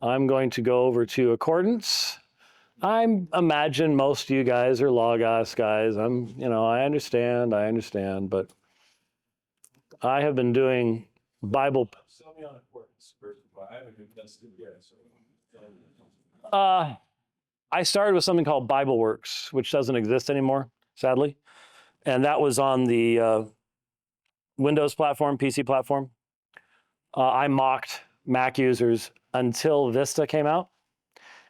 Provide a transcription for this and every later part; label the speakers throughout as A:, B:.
A: I'm going to go over to accordance. I imagine most of you guys are Logos guys. I understand, but I have been doing Bible.
B: Sell me on accordance. I haven't even tested it yet.
A: I started with something called Bible Works, which doesn't exist anymore, sadly. And that was on the Windows platform, PC platform. I mocked Mac users until Vista came out.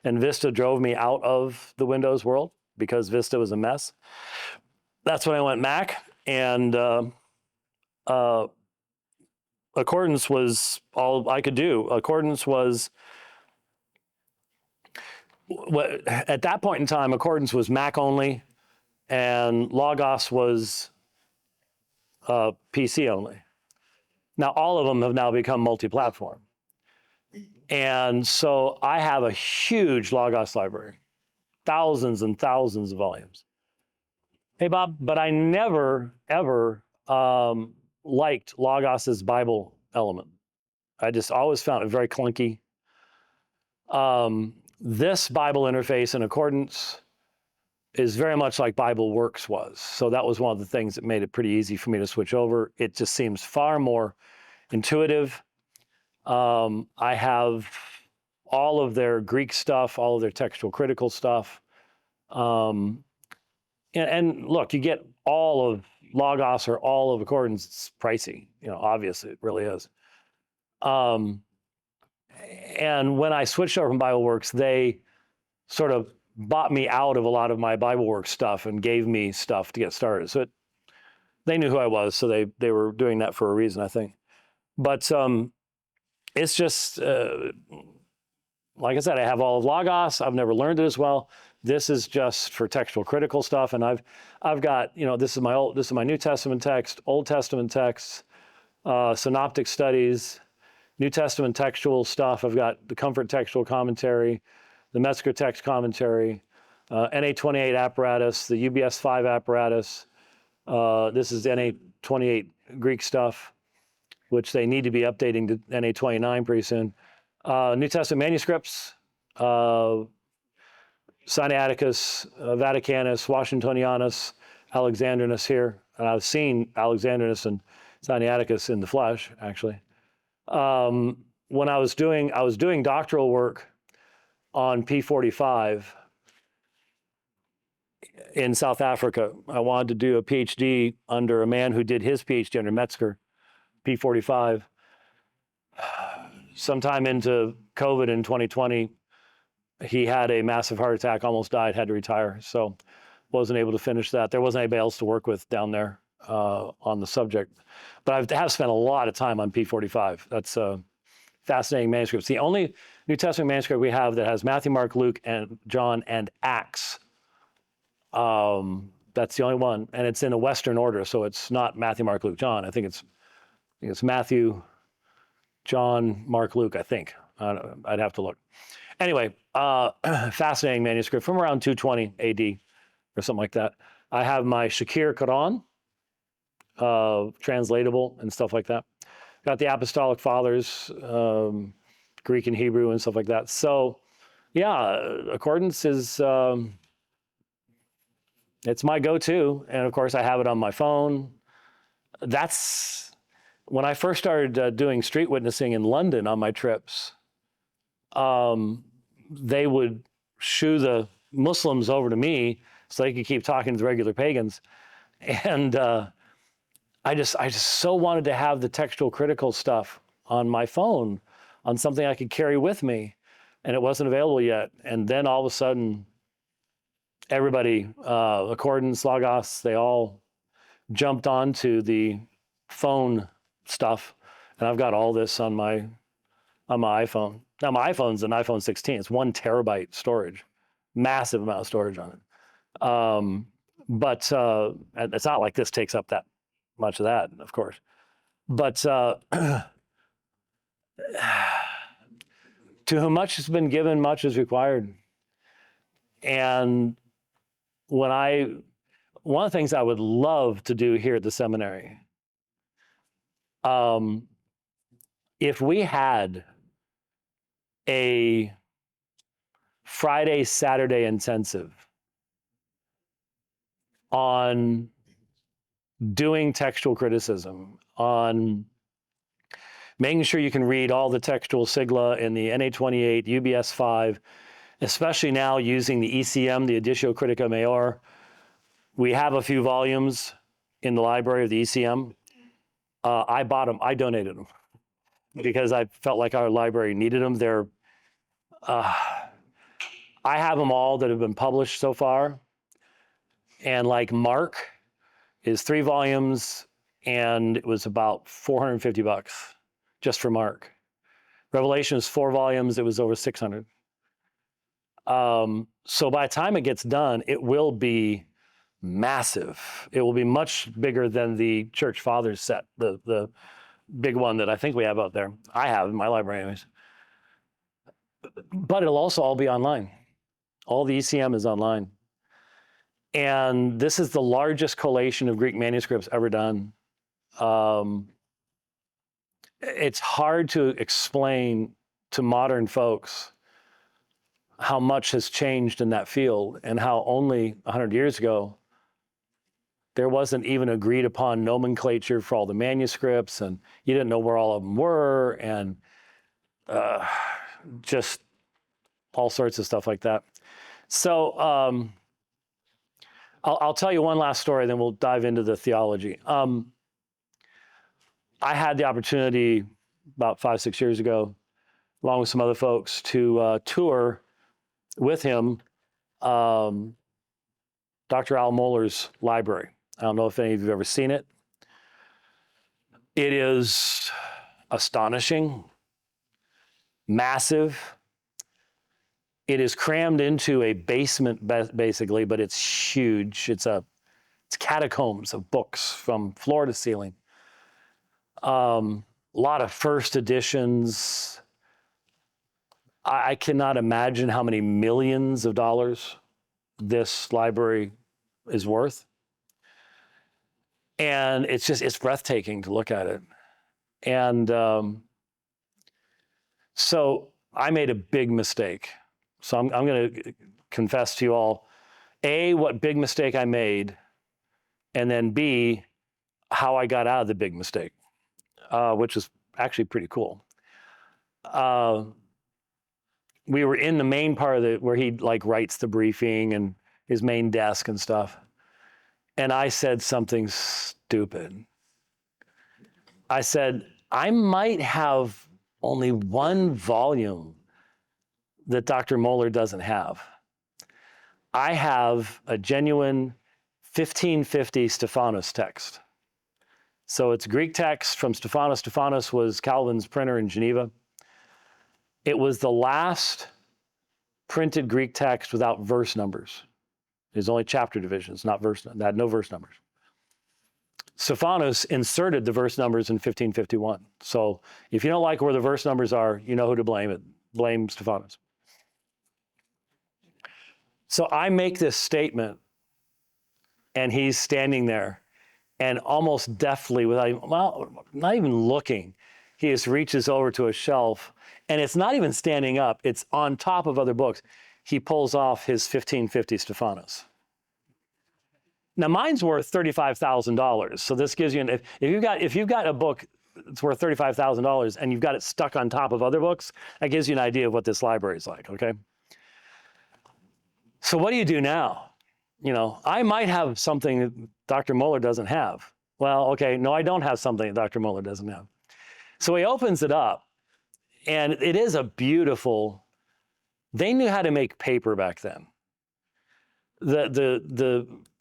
A: And Vista drove me out of the Windows world because Vista was a mess. That's when I went Mac, and accordance was all I could do. Accordance was, at that point in time, accordance was Mac only, and Logos was PC only. Now, all of them have now become multi-platform. And so I have a huge Logos library, thousands and thousands of volumes. Hey, Bob, but I never, ever liked Logos's Bible element. I just always found it very clunky. This Bible interface in accordance is very much like Bible Works was. So that was one of the things that made it pretty easy for me to switch over. It just seems far more intuitive. I have all of their Greek stuff, all of their textual critical stuff. And look, you get all of Logos or all of accordance, it's pricey. Obviously it really is. And when I switched over from Bible Works, they sort of bought me out of a lot of my Bible Works stuff and gave me stuff to get started. So they knew who I was, so they were doing that for a reason, I think. But it's just, like I said, I have all of Logos. I've never learned it as well. This is just for textual critical stuff, and I've got, this is my New Testament text, Old Testament texts, synoptic studies, New Testament textual stuff. I've got the Comfort textual commentary, the Metzger text commentary, NA28 apparatus, the UBS 5 apparatus. This is NA28 Greek stuff, which they need to be updating to NA29 pretty soon. New Testament manuscripts, Sinaiticus, Vaticanus, Washingtonianus, Alexandrinus here. And I've seen Alexandrinus and Sinaiticus in the flesh, actually. When I was doing doctoral work on P45 in South Africa. I wanted to do a PhD under a man who did his PhD under Metzger, P45. Sometime into COVID in 2020, he had a massive heart attack, almost died, had to retire. So wasn't able to finish that. There wasn't anybody else to work with down there on the subject. But I have spent a lot of time on P45. That's fascinating manuscripts. The only New Testament manuscript we have that has Matthew, Mark, Luke, and John, and Acts. That's the only one, and it's in a Western order, so it's not Matthew, Mark, Luke, John. I think it's Matthew, John, Mark, Luke, I think. I'd have to look. Anyway, fascinating manuscript from around 220 AD or something like that. I have my Shakir Quran, translatable and stuff like that. Got the Apostolic Fathers, Greek and Hebrew and stuff like that. So, yeah, accordance is, it's my go-to. And of course, I have it on my phone. That's, when I first started doing street witnessing in London on my trips, they would shoo the Muslims over to me so they could keep talking to the regular pagans. And I just so wanted to have the textual critical stuff on my phone, on something I could carry with me, and it wasn't available yet. And then all of a sudden, everybody, Accordance, Logos, they all jumped onto the phone stuff, and I've got all this on my iPhone. Now my iPhone's an iPhone 16. It's 1 terabyte storage, massive amount of storage on it. But it's not like this takes up that much of that, of course. But to whom much has been given, much is required. And one of the things I would love to do here at the seminary, if we had a Friday, Saturday intensive on doing textual criticism, on making sure you can read all the textual sigla in the NA28, UBS 5, especially now using the ECM, the Editio Critica Major. We have a few volumes in the library of the ECM. I bought them, I donated them because I felt like our library needed them. They're, I have them all that have been published so far. And like Mark is 3 volumes and it was about $450 just for Mark. Revelation is 4 volumes, it was over 600. So by the time it gets done, it will be massive. It will be much bigger than the Church Fathers set, the big one that I think we have out there. I have in my library anyways. But it'll also all be online. All the ECM is online. And this is the largest collation of Greek manuscripts ever done. It's hard to explain to modern folks how much has changed in that field and how only 100 years ago, there wasn't even agreed upon nomenclature for all the manuscripts, and you didn't know where all of them were, and just all sorts of stuff like that. So I'll tell you one last story, then we'll dive into the theology. I had the opportunity about 5-6 years ago, along with some other folks, to tour with him Dr. Al Mohler's library. I don't know if any of you have ever seen it. It is astonishing, massive. It is crammed into a basement, basically, but it's huge. It's catacombs of books from floor to ceiling. A lot of first editions. I cannot imagine how many millions of dollars this library is worth. And it's breathtaking to look at it. And so I made a big mistake. So I'm going to confess to you all, A, what big mistake I made, and then B, how I got out of the big mistake, which is actually pretty cool. We were in the main part of where he like writes the briefing and his main desk and stuff. And I said something stupid. I said, I might have only one volume that Dr. Mohler doesn't have. I have a genuine 1550 Stephanus text. So it's Greek text from Stephanus. Stephanus was Calvin's printer in Geneva. It was the last printed Greek text without verse numbers. There's only chapter divisions, not verse. That had no verse numbers. Stephanus inserted the verse numbers in 1551. So if you don't like where the verse numbers are, you know who to blame. Blame Stephanus. So I make this statement, and he's standing there, and almost deftly, not even looking, he just reaches over to a shelf, and it's not even standing up, it's on top of other books. He pulls off his 1550 Stephanus. Now mine's worth $35,000. So this gives you if you've got a book that's worth $35,000 and you've got it stuck on top of other books, that gives you an idea of what this library is like, okay? So what do you do now? You know, I might have something that Dr. Mohler doesn't have. Well, okay, no, I don't have something that Dr. Mohler doesn't have. So he opens it up, and it is a beautiful, they knew how to make paper back then.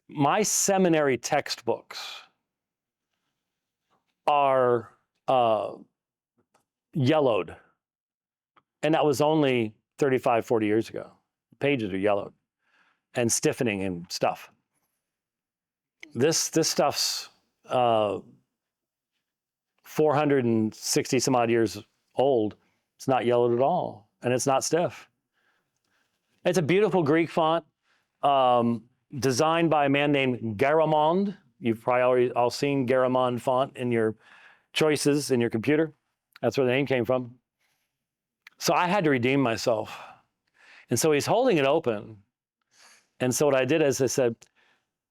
A: My seminary textbooks are yellowed, and that was only 35, 40 years ago. The pages are yellowed and stiffening and stuff. This stuff's 460 some odd years old. It's not yellowed at all, and it's not stiff. It's a beautiful Greek font, designed by a man named Garamond. You've probably all seen Garamond font in your choices in your computer. That's where the name came from. So I had to redeem myself. And so he's holding it open. And so what I did is I said,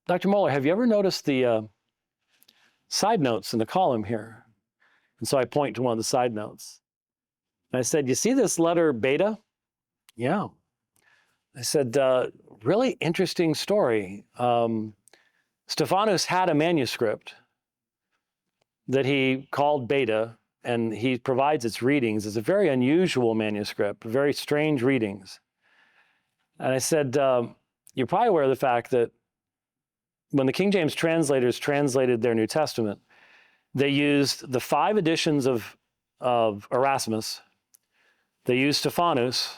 A: Dr. Mohler, have you ever noticed the side notes in the column here? And so I point to one of the side notes. And I said, you see this letter beta? Yeah. I said, really interesting story. Stephanus had a manuscript that he called beta, and he provides its readings. It's a very unusual manuscript, very strange readings. And I said, you're probably aware of the fact that when the King James translators translated their New Testament, they used the 5 editions of Erasmus, they used Stephanus,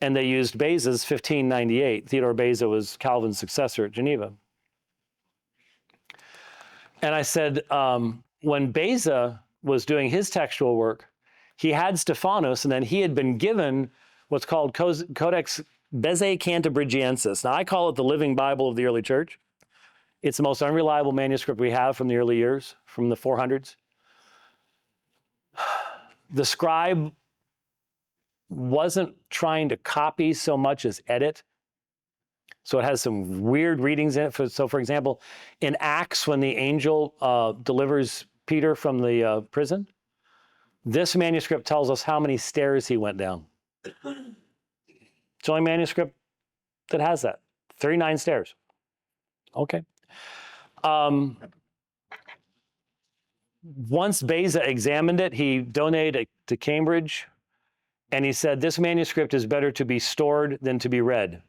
A: and they used Beza's 1598. Theodore Beza was Calvin's successor at Geneva. And I said, when Beza was doing his textual work, he had Stephanus, and then he had been given what's called Codex Bezae Cantabrigiensis. Now, I call it the living Bible of the early church. It's the most unreliable manuscript we have from the early years, from the 400s. The scribe wasn't trying to copy so much as edit. So it has some weird readings in it. So for example, in Acts, when the angel delivers Peter from the prison, this manuscript tells us how many stairs he went down. It's the only manuscript that has that, 39 stairs. Okay. Once Beza examined it, he donated it to Cambridge, and he said, this manuscript is better to be stored than to be read.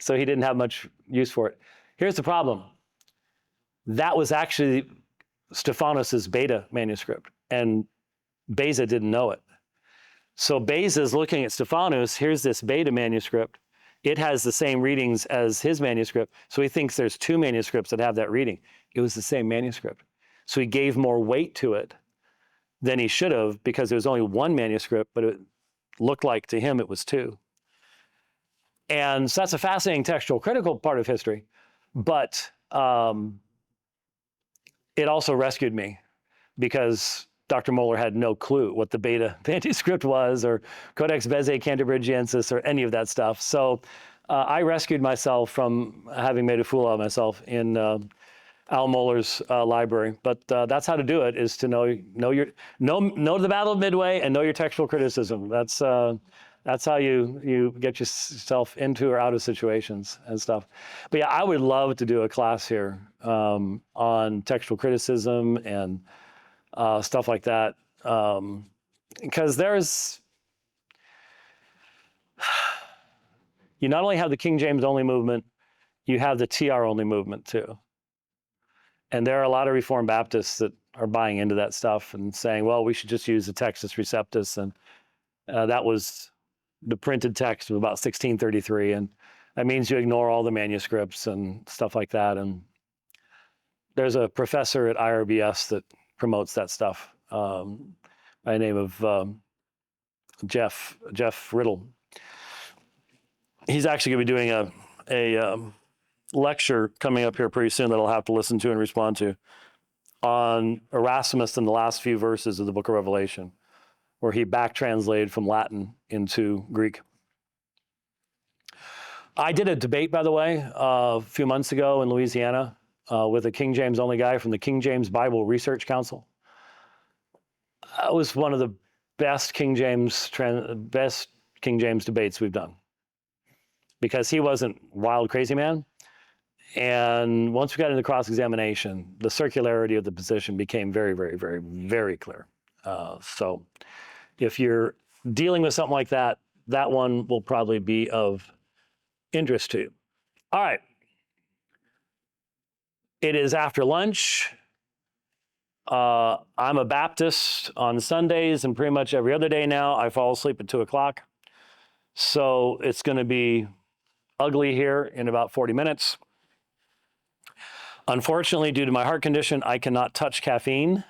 A: So he didn't have much use for it. Here's the problem. That was actually Stephanus's beta manuscript, and Beza didn't know it. So Beza is looking at Stephanus. Here's this beta manuscript. It has the same readings as his manuscript, so he thinks there's 2 manuscripts that have that reading. It was the same manuscript. So he gave more weight to it than he should have, because there was only 1 manuscript, but it looked like to him it was 2. And so that's a fascinating textual critical part of history, but it also rescued me, because Dr. Mohler had no clue what the beta manuscript was, or Codex Bezae Cantabrigiensis, or any of that stuff. So I rescued myself from having made a fool of myself in Al Mohler's library. But that's how to do it, is to know the Battle of Midway and know your textual criticism. That's how you get yourself into or out of situations and stuff. But yeah, I would love to do a class here on textual criticism and stuff like that. Because you not only have the King James only movement, you have the TR only movement too. And there are a lot of Reformed Baptists that are buying into that stuff and saying, well, we should just use the Textus Receptus. And that was the printed text of about 1633. And that means you ignore all the manuscripts and stuff like that. And there's a professor at IRBS that promotes that stuff by the name of Jeff Riddle. He's actually going to be doing a lecture coming up here pretty soon that I'll have to listen to and respond to on Erasmus and the last few verses of the book of Revelation, where he back translated from Latin into Greek. I did a debate, by the way, a few months ago in Louisiana with a King James only guy from the King James Bible Research Council. It was one of the best King James debates we've done, because he wasn't wild, crazy man. And once we got into cross-examination, the circularity of the position became very, very, very, very clear. So if you're dealing with something like that, that one will probably be of interest to you. All right. It is after lunch. I'm a Baptist on Sundays, and pretty much every other day now I fall asleep at 2 o'clock. So it's going to be ugly here in about 40 minutes. Unfortunately, due to my heart condition, I cannot touch caffeine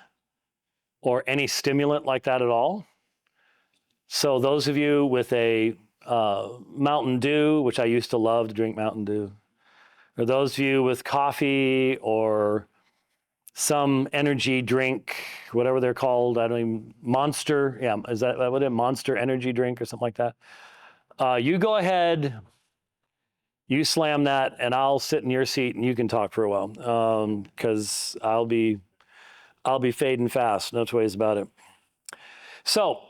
A: or any stimulant like that at all. So those of you with a Mountain Dew, which I used to love to drink Mountain Dew, or those of you with coffee or some energy drink, whatever they're called. I don't even, Monster. Yeah, is that what it is? Monster energy drink or something like that. You go ahead, you slam that, and I'll sit in your seat and you can talk for a while. Because I'll be fading fast, no two ways about it. So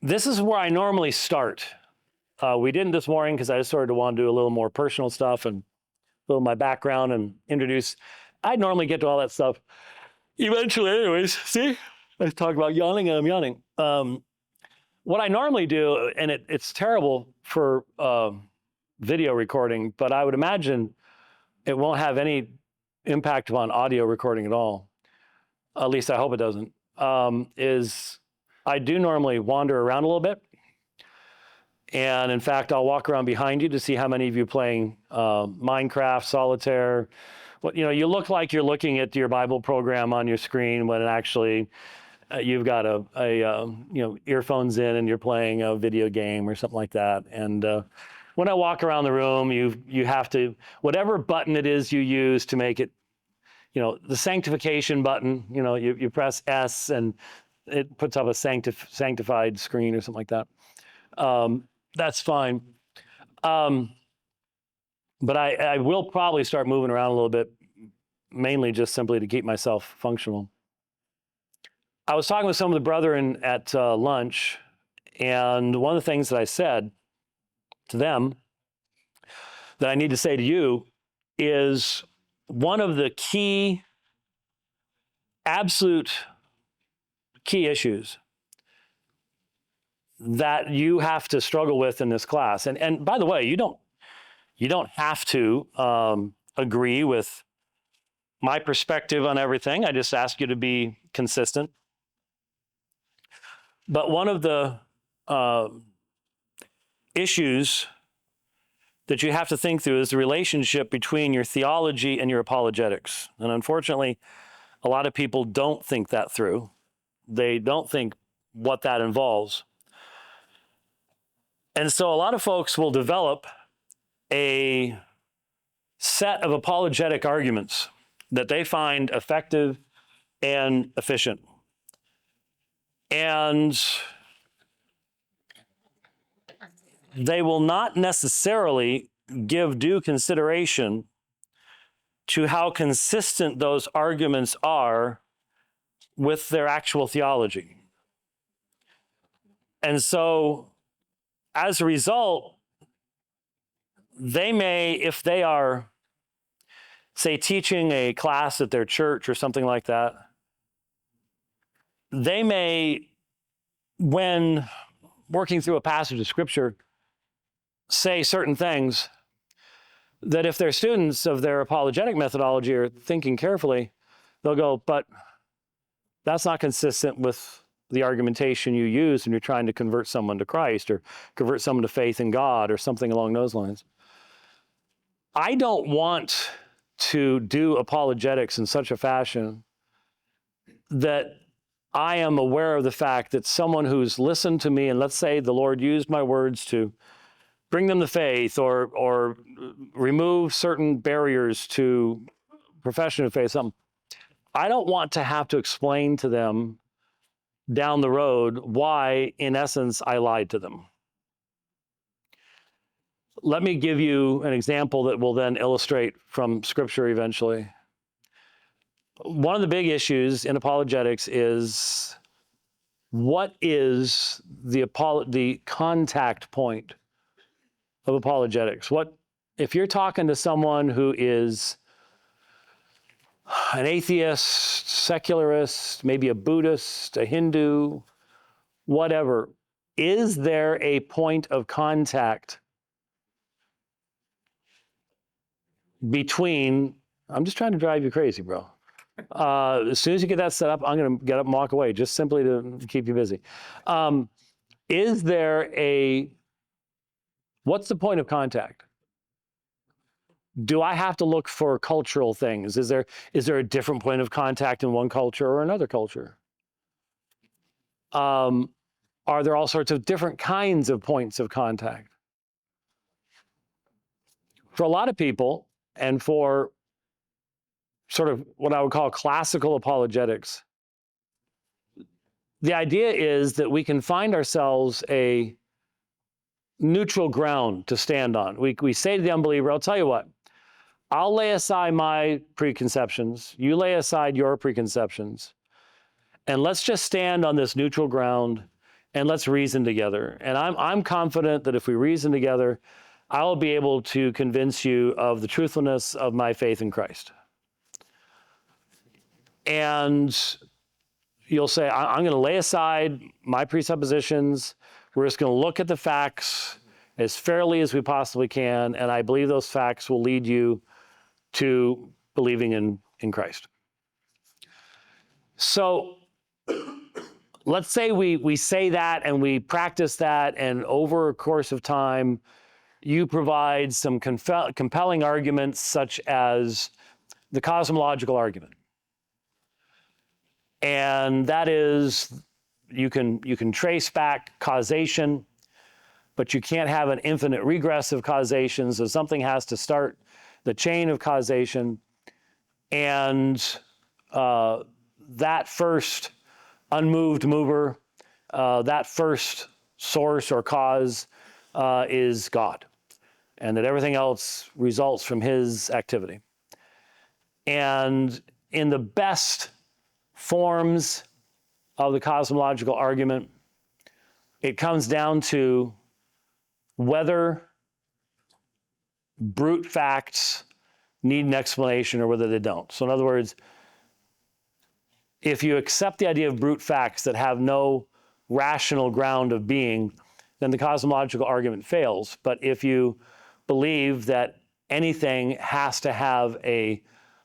A: this is where I normally start. We didn't this morning because I just sort of want to do a little more personal stuff and a little my background and introduce. I normally get to all that stuff eventually anyways. See, I talk about yawning and I'm yawning. What I normally do, and it's terrible for video recording, but I would imagine it won't have any impact on audio recording at all. At least I hope it doesn't. Is I do normally wander around a little bit. And in fact, I'll walk around behind you to see how many of you playing Minecraft, Solitaire. What, you look like you're looking at your Bible program on your screen when actually you've got earphones in and you're playing a video game or something like that. And when I walk around the room, you have to, whatever button it is you use to make it, the sanctification button, you press S and it puts up a sanctified screen or something like that. That's fine. But I will probably start moving around a little bit, mainly just simply to keep myself functional. I was talking with some of the brethren at lunch, and one of the things that I said to them that I need to say to you is one of the absolute key issues that you have to struggle with in this class. And by the way, you don't have to agree with my perspective on everything. I just ask you to be consistent. But one of the issues that you have to think through is the relationship between your theology and your apologetics. And unfortunately, a lot of people don't think that through. They don't think what that involves. And so a lot of folks will develop a set of apologetic arguments that they find effective and efficient. And they will not necessarily give due consideration to how consistent those arguments are with their actual theology. And so, as a result, they may, if they are, say, teaching a class at their church or something like that, they may, when working through a passage of Scripture, say certain things that if their students of their apologetic methodology are thinking carefully, they'll go, but that's not consistent with the argumentation you use when you're trying to convert someone to Christ or convert someone to faith in God or something along those lines. I don't want to do apologetics in such a fashion that I am aware of the fact that someone who's listened to me, and let's say the Lord used my words to bring them to faith or remove certain barriers to profession of faith, something, I don't want to have to explain to them down the road why, in essence, I lied to them. Let me give you an example that will then illustrate from Scripture eventually. One of the big issues in apologetics is what is the contact point of apologetics? If you're talking to someone who is an atheist, secularist, maybe a Buddhist, a Hindu, whatever, is there a point of contact between, I'm just trying to drive you crazy, bro. As soon as you get that set up, I'm going to get up and walk away, just simply to keep you busy. Is there what's the point of contact? Do I have to look for cultural things? Is there a different point of contact in one culture or another culture? Are there all sorts of different kinds of points of contact? For a lot of people, and for sort of what I would call classical apologetics, the idea is that we can find ourselves a neutral ground to stand on. We say to the unbeliever, I'll tell you what, I'll lay aside my preconceptions, you lay aside your preconceptions, and let's just stand on this neutral ground and let's reason together. And I'm confident that if we reason together, I'll be able to convince you of the truthfulness of my faith in Christ. And you'll say, I'm going to lay aside my presuppositions. We're just going to look at the facts as fairly as we possibly can, and I believe those facts will lead you to believing in Christ. So let's say we say that and we practice that, and over a course of time, you provide some compelling arguments such as the cosmological argument. And that is, you can trace back causation, but you can't have an infinite regress of causation, so something has to start the chain of causation. And that first unmoved mover, that first source or cause is God, and that everything else results from his activity. And in the best forms of the cosmological argument, it comes down to whether brute facts need an explanation or whether they don't. So in other words, if you accept the idea of brute facts that have no rational ground of being, then the cosmological argument fails. But if you believe that anything has to have a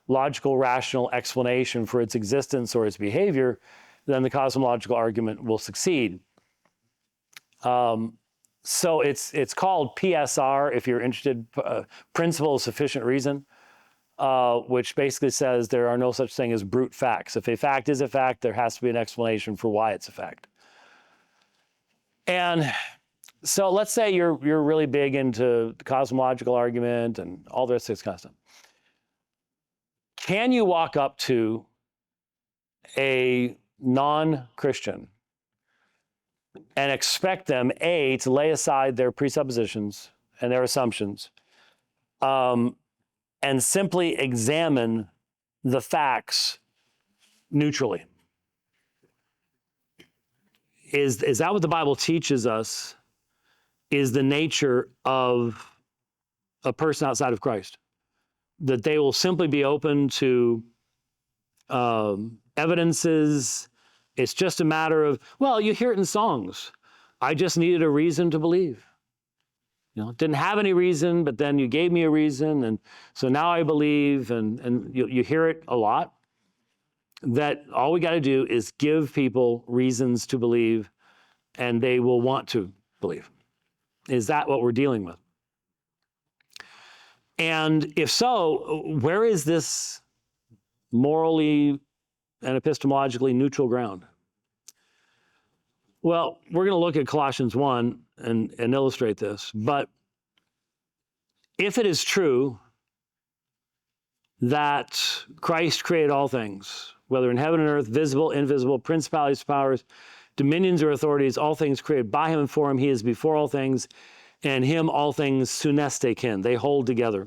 A: logical, rational explanation for its existence or its behavior, then the cosmological argument will succeed. So it's called PSR, if you're interested, Principle of Sufficient Reason, which basically says there are no such thing as brute facts. If a fact is a fact, there has to be an explanation for why it's a fact. And so let's say you're really big into the cosmological argument and all the rest of this kind of stuff. Can you walk up to a non-Christian and expect them, A, to lay aside their presuppositions and their assumptions, and simply examine the facts neutrally? Is that what the Bible teaches us is the nature of a person outside of Christ? That they will simply be open to evidences. It's just a matter of, well, you hear it in songs. I just needed a reason to believe. Didn't have any reason, but then you gave me a reason, and so now I believe, and you hear it a lot. That all we got to do is give people reasons to believe, and they will want to believe. Is that what we're dealing with? And if so, where is this morally and epistemologically neutral ground? Well, we're going to look at Colossians 1 and illustrate this. But if it is true that Christ created all things, whether in heaven and earth, visible, invisible, principalities, powers, dominions or authorities, all things created by him and for him, he is before all things, and him all things sunestekin, they hold together.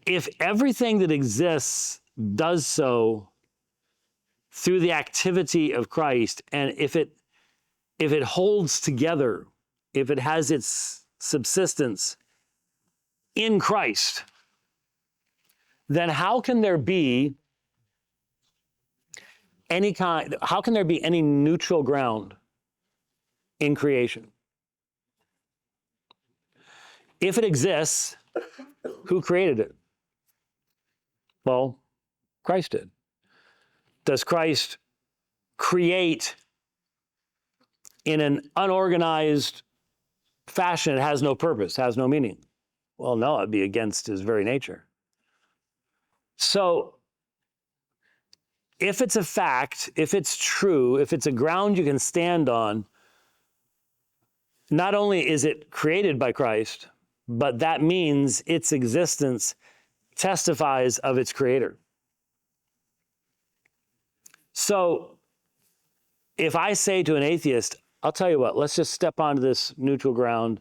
A: If everything that exists does so through the activity of Christ, and if it holds together, if it has its subsistence in Christ, then how can there be any neutral ground in creation? If it exists, who created it? Well, Christ did. Does Christ create in an unorganized fashion? It has no purpose, has no meaning. Well, no, it'd be against his very nature. So, if it's a fact, if it's true, if it's a ground you can stand on, not only is it created by Christ, but that means its existence testifies of its creator. So if I say to an atheist, I'll tell you what, let's just step onto this neutral ground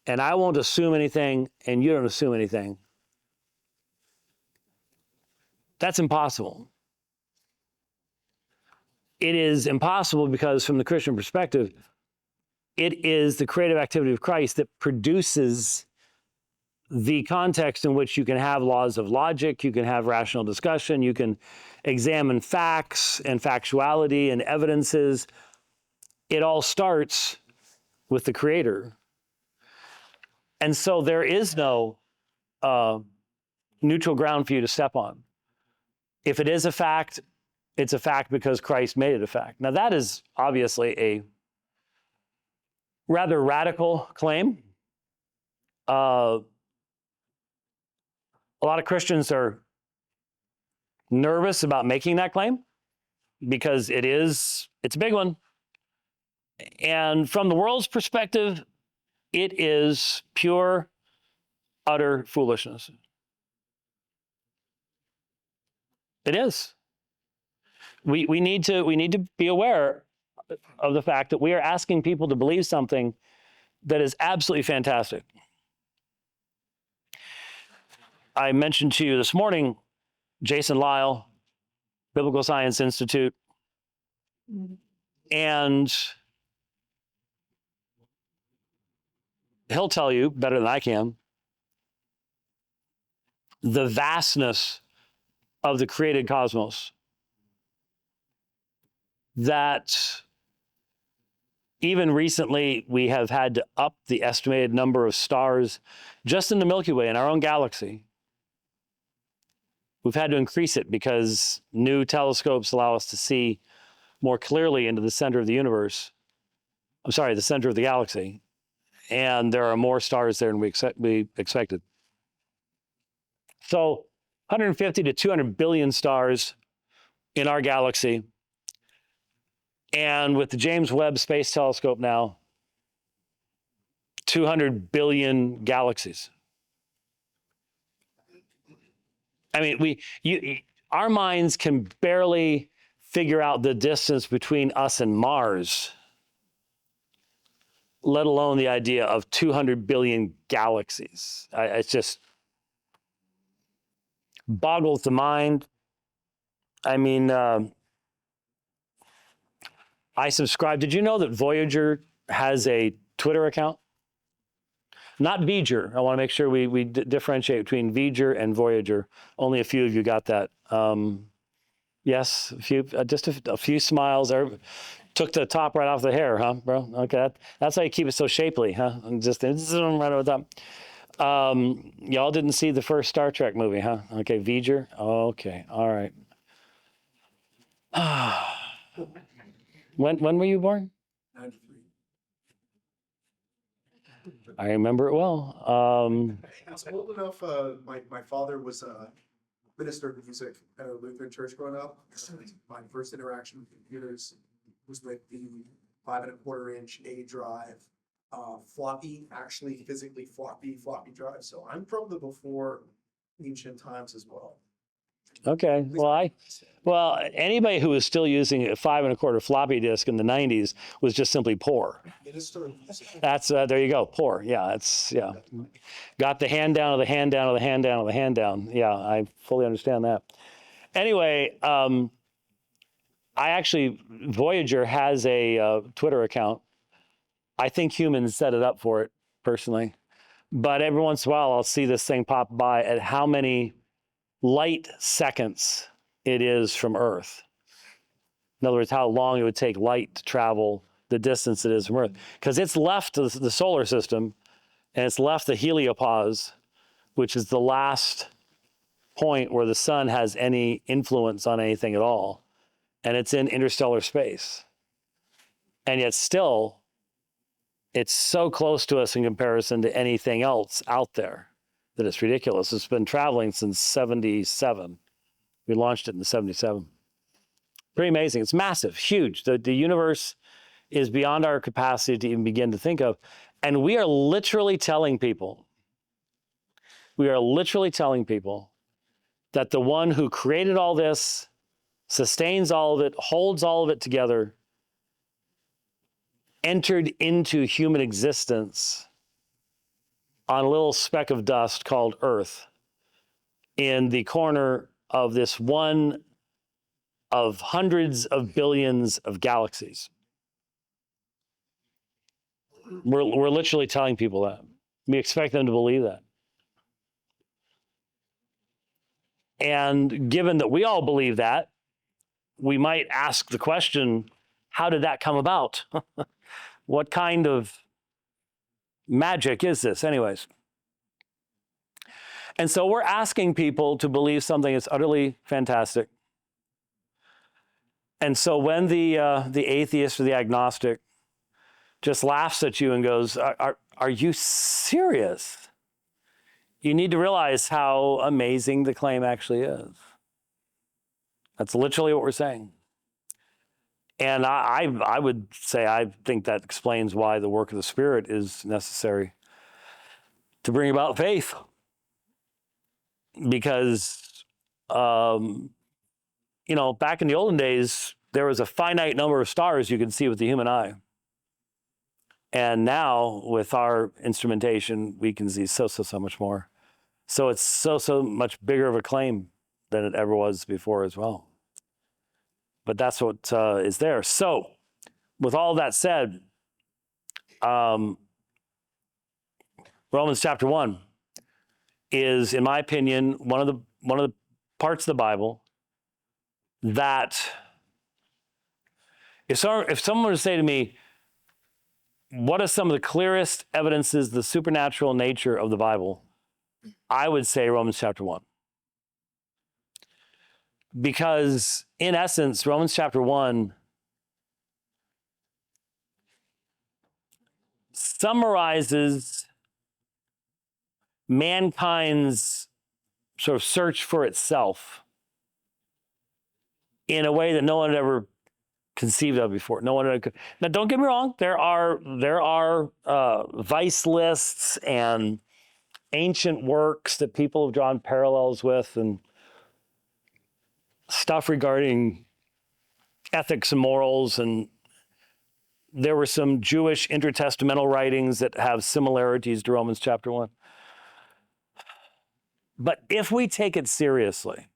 A: and I won't assume anything and you don't assume anything. That's impossible. It is impossible because from the Christian perspective, it is the creative activity of Christ that produces the context in which you can have laws of logic, you can have rational discussion, you can examine facts and factuality and evidences. It all starts with the Creator. And so there is no neutral ground for you to step on. If it is a fact, it's a fact because Christ made it a fact. Now that is obviously a rather radical claim. A lot of Christians are nervous about making that claim because it's a big one. And from the world's perspective, it is pure, utter foolishness. It is. We need to be aware of the fact that we are asking people to believe something that is absolutely fantastic. I mentioned to you this morning, Jason Lyle, Biblical Science Institute, and he'll tell you better than I can the vastness of the created cosmos, that even recently we have had to up the estimated number of stars just in the Milky Way in our own galaxy. We've had to increase it because new telescopes allow us to see more clearly into the center of the universe. I'm sorry, the center of the galaxy. And there are more stars there than we expected. So 150 to 200 billion stars in our galaxy. And with the James Webb Space Telescope now, 200 billion galaxies. I mean, our minds can barely figure out the distance between us and Mars, let alone the idea of 200 billion galaxies. It just boggles the mind. I mean, I subscribe. Did you know that Voyager has a Twitter account? Not V'ger. I want to make sure we differentiate between V'ger and Voyager. Only a few of you got that. Yes, just a few smiles. Took the top right off the hair, huh, bro? Okay, that's how you keep it so shapely, huh? And just right over the top. Y'all didn't see the first Star Trek movie, huh? Okay, V'ger. Okay, all right. When were you born?
B: 93.
A: I remember it well.
C: I was old enough. My father was a minister of music at a Lutheran church growing up. My first interaction with computers was with the 5 1/4-inch A drive, floppy, actually physically floppy drive. So I'm from the before ancient times as well.
A: Okay, well, anybody who was still using a 5 1/4 floppy disk in the 90s was just simply poor.
C: Minister of music.
A: That's there you go, poor. Yeah, got the hand down of the hand down of the hand down of the hand down. Yeah, I fully understand that. Anyway, Voyager has a Twitter account. I think humans set it up for it personally, but every once in a while I'll see this thing pop by at how many light seconds it is from Earth. In other words, how long it would take light to travel the distance it is from Earth. Because it's left the solar system, and it's left the heliopause, which is the last point where the sun has any influence on anything at all. And it's in interstellar space. And yet still, it's so close to us in comparison to anything else out there that it's ridiculous. It's been traveling since 77. We launched it in 77. Pretty amazing. It's massive, huge. The universe is beyond our capacity to even begin to think of. And we are literally telling people, We are literally telling people that the one who created all this, sustains all of it, holds all of it together, entered into human existence on a little speck of dust called Earth in the corner of this one of hundreds of billions of galaxies. We're literally telling people that. We expect them to believe that. And given that we all believe that, we might ask the question, how did that come about? What kind of magic is this? Anyways. And so we're asking people to believe something that's utterly fantastic. And so when the atheist or the agnostic just laughs at you and goes, are you serious? You need to realize how amazing the claim actually is. That's literally what we're saying. And I would say I think that explains why the work of the Spirit is necessary to bring about faith. Because, back in the olden days, there was a finite number of stars you could see with the human eye. And now, with our instrumentation, we can see so much more. So it's so much bigger of a claim than it ever was before as well. But that's what is there. So, with all that said, Romans chapter 1 is, in my opinion, one of the parts of the Bible that if someone were to say to me, what are some of the clearest evidences of the supernatural nature of the Bible? I would say Romans chapter 1. Because in essence, Romans chapter 1 summarizes mankind's sort of search for itself in a way that no one had ever conceived of before. No one had. Now, don't get me wrong. There are vice lists and ancient works that people have drawn parallels with, and stuff regarding ethics and morals. And there were some Jewish intertestamental writings that have similarities to Romans chapter 1. But if we take it seriously,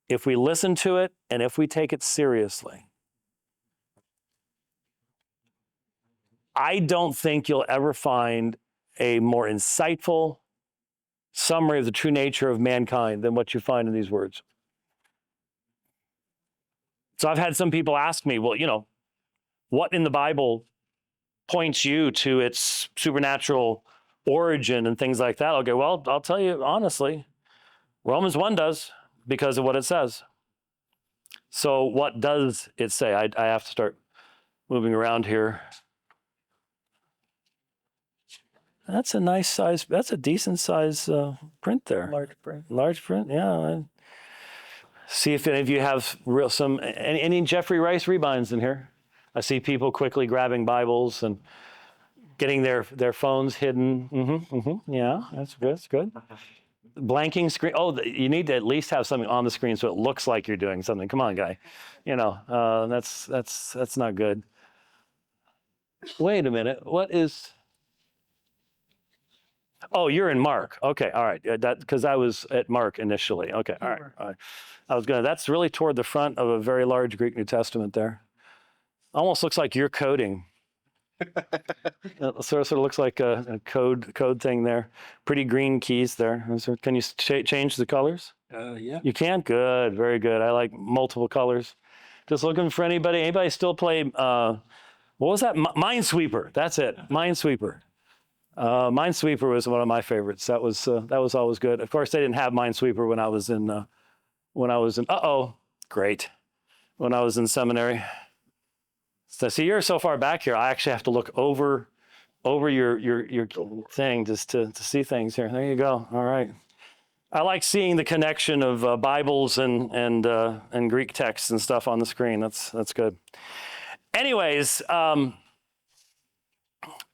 A: if we listen to it, and if we take it seriously, I don't think you'll ever find a more insightful summary of the true nature of mankind than what you find in these words. So I've had some people ask me, well, what in the Bible points you to its supernatural origin and things like that? Okay, well, I'll tell you honestly, Romans 1 does, because of what it says. So what does it say? I have to start moving around here. That's a nice size, that's a decent size print there.
D: Large print.
A: Large print, yeah. See if any of you have any Jeffrey Rice rebinds in here. I see people quickly grabbing Bibles and getting their phones hidden. Yeah, that's good. That's good. Blanking screen. Oh, you need to at least have something on the screen so it looks like you're doing something. Come on, guy. That's not good. Wait a minute. What is? Oh, you're in Mark. Okay, all right. Because I was at Mark initially. Okay, all right. That's really toward the front of a very large Greek New Testament there. Almost looks like you're coding. It sort of looks like a code thing there. Pretty green keys there. Can you change the colors?
D: Yeah.
A: You can? Good, very good. I like multiple colors. Just looking for anybody still play, what was that? Minesweeper, that's it, Minesweeper. Minesweeper was one of my favorites. That was always good. Of course, they didn't have Minesweeper when I was in, great. When I was in seminary. So see, you're so far back here, I actually have to look over your thing just to see things here. There you go. All right. I like seeing the connection of Bibles and Greek texts and stuff on the screen. That's good. Anyways,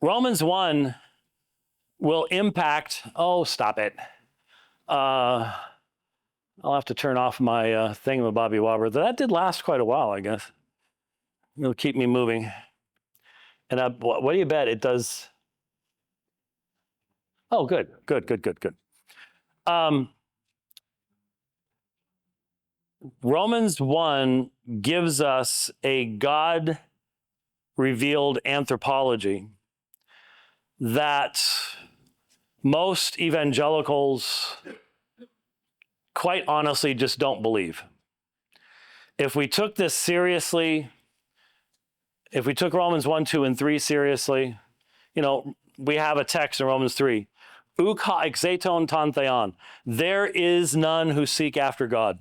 A: Romans 1 will impact. Oh, stop it! I'll have to turn off my thingamabobby-wobber. That did last quite a while, I guess. It'll keep me moving. And what do you bet it does? Oh, good. Romans 1 gives us a God-revealed anthropology that most evangelicals quite honestly just don't believe. If we took this seriously, if we took Romans 1, 2, and 3 seriously, we have a text in Romans 3. Uk ha exeton ton theon. There is none who seek after God.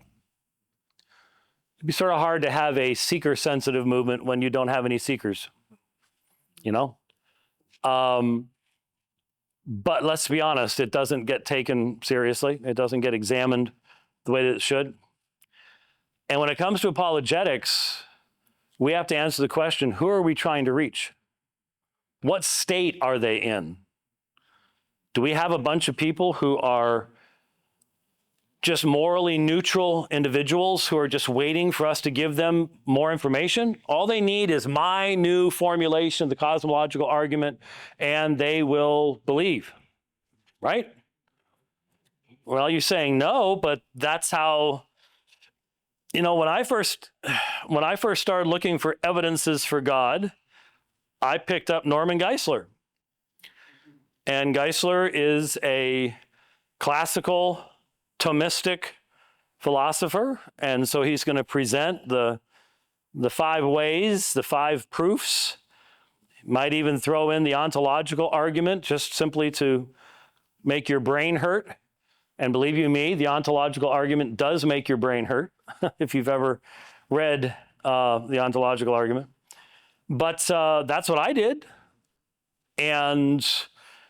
A: It'd be sort of hard to have a seeker-sensitive movement when you don't have any seekers, But let's be honest, it doesn't get taken seriously. It doesn't get examined the way that it should. And when it comes to apologetics, we have to answer the question, who are we trying to reach? What state are they in? Do we have a bunch of people who are just morally neutral individuals who are just waiting for us to give them more information? All they need is my new formulation of the cosmological argument, and they will believe, right? Well, you're saying no, but that's how, when I first started looking for evidences for God, I picked up Norman Geisler. And Geisler is a classical Thomistic philosopher, and so he's going to present the 5 ways, the 5 proofs. Might even throw in the ontological argument just simply to make your brain hurt. And believe you me, the ontological argument does make your brain hurt if you've ever read the ontological argument. But that's what I did, and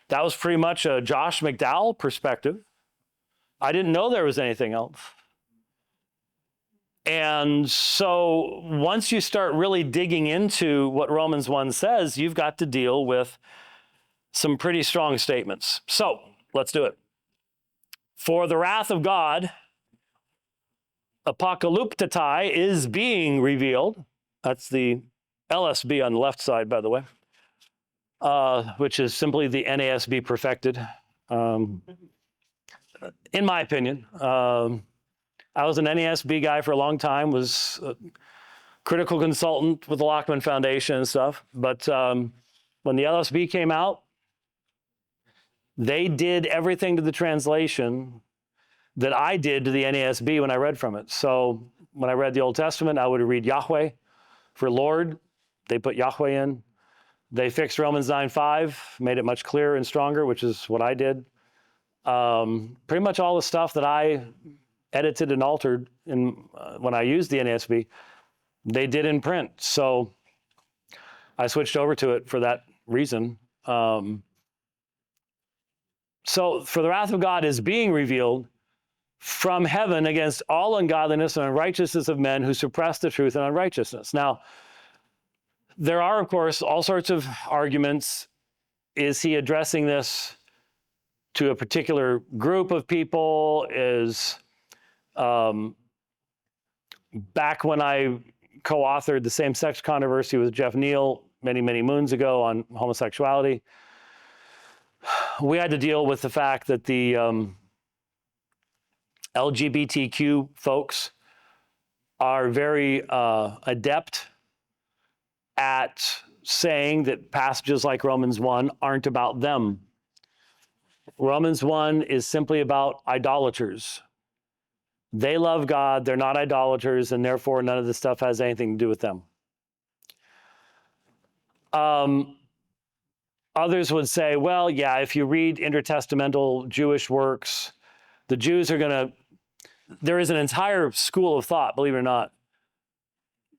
A: that was pretty much a Josh McDowell perspective. I didn't know there was anything else. And so once you start really digging into what Romans 1 says, you've got to deal with some pretty strong statements. So let's do it. For the wrath of God, apocalyptatai, is being revealed. That's the LSB on the left side, by the way, which is simply the NASB perfected. In my opinion, I was an NASB guy for a long time, was a critical consultant with the Lockman Foundation and stuff. But when the LSB came out, they did everything to the translation that I did to the NASB when I read from it. So when I read the Old Testament, I would read Yahweh for Lord. They put Yahweh in. They fixed Romans 9:5, made it much clearer and stronger, which is what I did. Pretty much all the stuff that I edited and altered when I used the NASB, they did in print. So I switched over to it for that reason. So for the wrath of God is being revealed from heaven against all ungodliness and unrighteousness of men who suppress the truth and unrighteousness. Now, there are, of course, all sorts of arguments. Is he addressing this to a particular group of people? Back when I co-authored the same-sex controversy with Jeff Neal many, many moons ago on homosexuality, we had to deal with the fact that the LGBTQ folks are very adept at saying that passages like Romans 1 aren't about them. Romans 1 is simply about idolaters. They love God, they're not idolaters, and therefore none of this stuff has anything to do with them. Others would say, well, yeah, if you read intertestamental Jewish works, the Jews are there is an entire school of thought, believe it or not,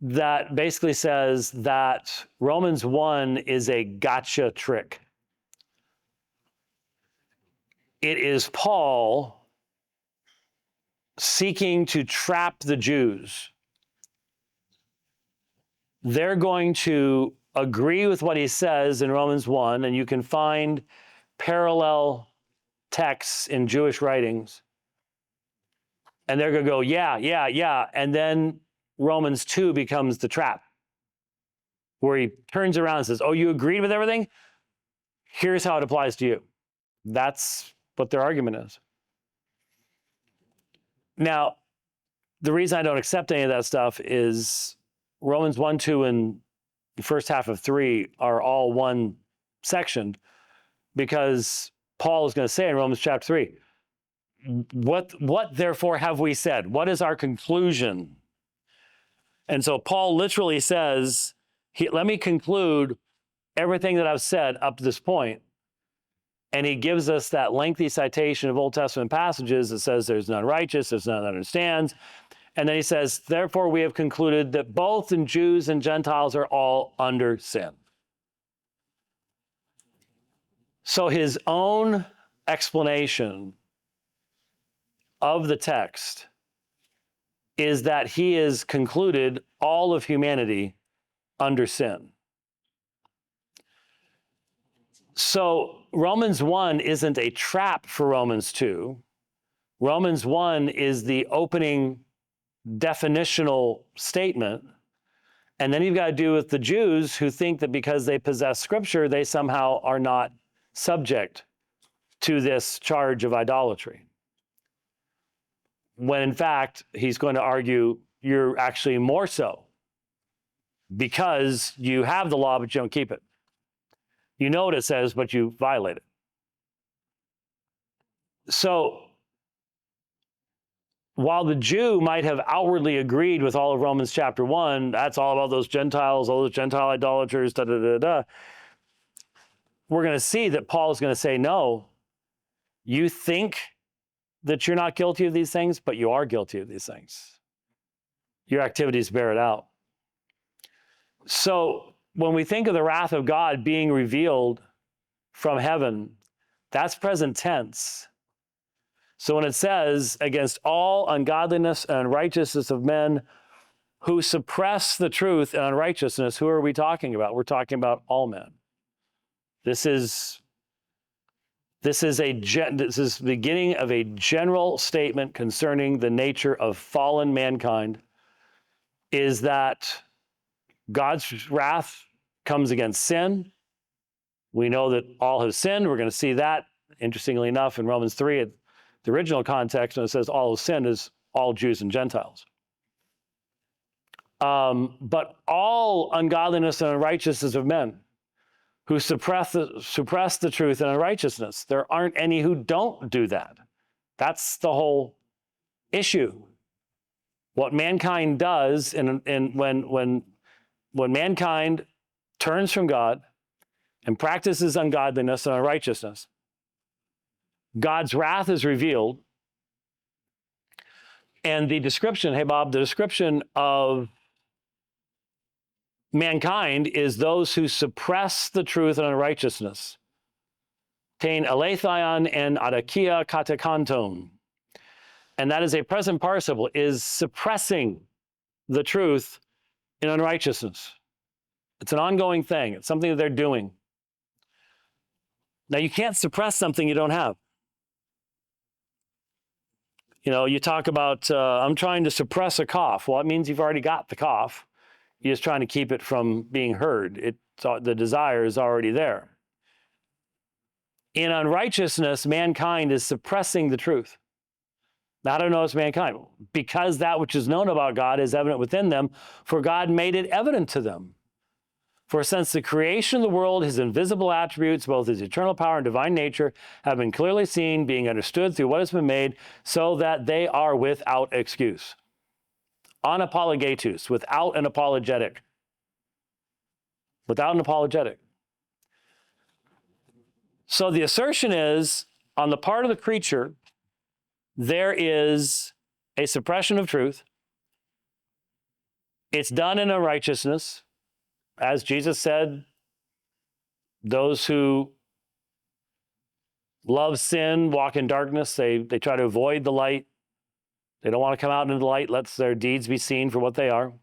A: that basically says that Romans 1 is a gotcha trick. It is Paul seeking to trap the Jews. They're going to agree with what he says in Romans 1, and you can find parallel texts in Jewish writings And they're going to go, yeah, yeah, yeah. And then Romans 2 becomes the trap, where he turns around and says, oh, you agreed with everything? Here's how it applies to you. That's what their argument is. Now, the reason I don't accept any of that stuff is Romans 1, 2, and the first half of 3 are all one section, because Paul is going to say in Romans chapter 3, what therefore have we said? What is our conclusion? And so Paul literally says, let me conclude everything that I've said up to this point. And he gives us that lengthy citation of Old Testament passages that says there's none righteous, there's none that understands. And then he says, therefore we have concluded that both in Jews and Gentiles are all under sin. So his own explanation of the text is that he has concluded all of humanity under sin. So Romans 1 isn't a trap for Romans 2. Romans 1 is the opening definitional statement. And then you've got to do with the Jews who think that because they possess Scripture, they somehow are not subject to this charge of idolatry. When in fact, he's going to argue you're actually more so, because you have the law, but you don't keep it. You know what it says, but you violate it. So while the Jew might have outwardly agreed with all of Romans chapter 1, that's all about those Gentiles, all those Gentile idolaters, we're going to see that Paul is going to say, no, you think that you're not guilty of these things, but you are guilty of these things. Your activities bear it out. So when we think of the wrath of God being revealed from heaven, that's present tense. So when it says, against all ungodliness and unrighteousness of men who suppress the truth and unrighteousness, who are we talking about? We're talking about all men. This is the beginning of a general statement concerning the nature of fallen mankind, is that God's wrath comes against sin. We know that all have sinned. We're going to see that, interestingly enough, in Romans 3, the original context, when it says all have sinned, is all Jews and Gentiles. But all ungodliness and unrighteousness of men who suppress the truth and unrighteousness. There aren't any who don't do that. That's the whole issue. What mankind does, and when mankind turns from God and practices ungodliness and unrighteousness, God's wrath is revealed. And the description, hey Bob, the description of mankind is those who suppress the truth and unrighteousness. Tain aleithion and adakia katakanton. And that is a present participle, is suppressing the truth in unrighteousness. It's an ongoing thing. It's something that they're doing. Now, you can't suppress something you don't have. You know, you talk about, I'm trying to suppress a cough. Well, it means you've already got the cough. You're just trying to keep it from being heard. The desire is already there. In unrighteousness, mankind is suppressing the truth. Now, how do I know it's mankind? Because that which is known about God is evident within them, for God made it evident to them. For since the creation of the world, his invisible attributes, both his eternal power and divine nature, have been clearly seen, being understood through what has been made, so that they are without excuse. Unapologetus, without an apologetic. Without an apologetic. So the assertion is, on the part of the creature, there is a suppression of truth. It's done in unrighteousness. As Jesus said, those who love sin walk in darkness. They try to avoid the light. They don't want to come out into the light, lets their deeds be seen for what they are.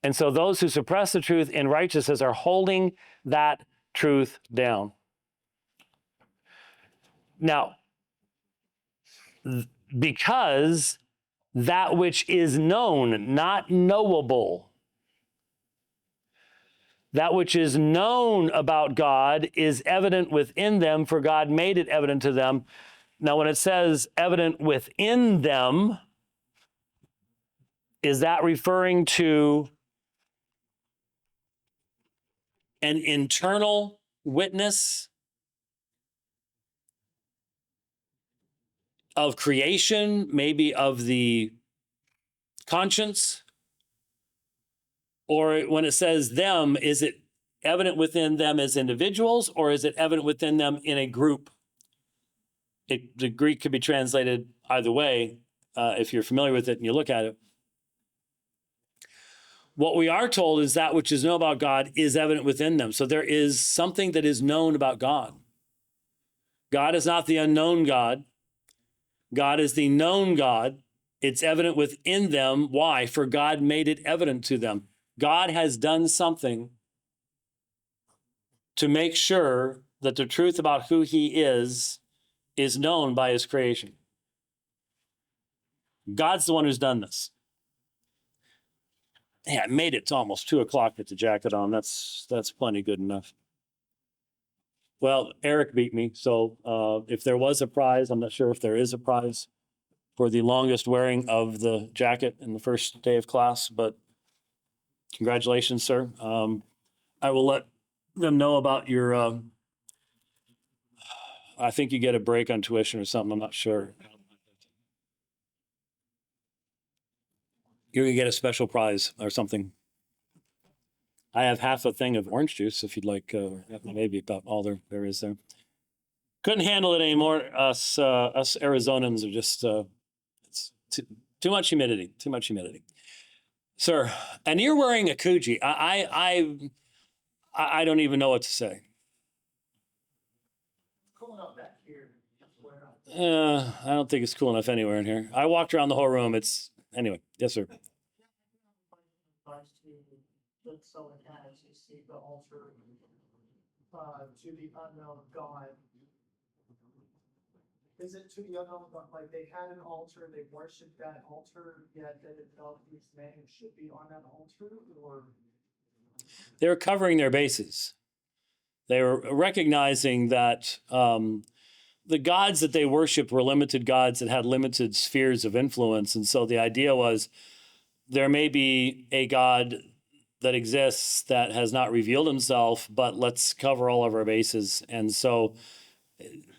A: And so those who suppress the truth in righteousness are holding that truth down. Now, because that which is known, not knowable, that which is known about God is evident within them, for God made it evident to them. Now, when it says evident within them, is that referring to an internal witness of creation, maybe of the conscience? Or when it says them, is it evident within them as individuals, or is it evident within them in a group? The Greek could be translated either way if you're familiar with it and you look at it. What we are told is that which is known about God is evident within them. So there is something that is known about God. God is not the unknown God. God is the known God. It's evident within them. Why? For God made it evident to them. God has done something to make sure that the truth about who he is known by his creation. God's the one who's done this. Hey, I made it to almost 2 o'clock with the jacket on. That's plenty good enough. Well, Eric beat me, so if there was a prize, I'm not sure if there is a prize for the longest wearing of the jacket in the first day of class, but congratulations, sir. I will let them know about your, I think you get a break on tuition or something, I'm not sure. You're gonna get a special prize or something. I have half a thing of orange juice if you'd like, maybe about all there is there. Couldn't handle it anymore. Us Arizonans are just, it's too much humidity, Sir, and you're wearing a Coogee. I don't even know what to say. I don't think it's cool enough anywhere in here. I walked around the whole room. Anyway. Yes, sir.
D: So it has, you see the altar to the unknown God. Is it to the unknown God? Like they had an altar, they worshiped that altar, yet they didn't know whose name should be on that altar, or?
A: They were covering their bases. They were recognizing that the gods that they worshiped were limited gods that had limited spheres of influence. And so the idea was there may be a God that exists that has not revealed himself, but let's cover all of our bases. And so,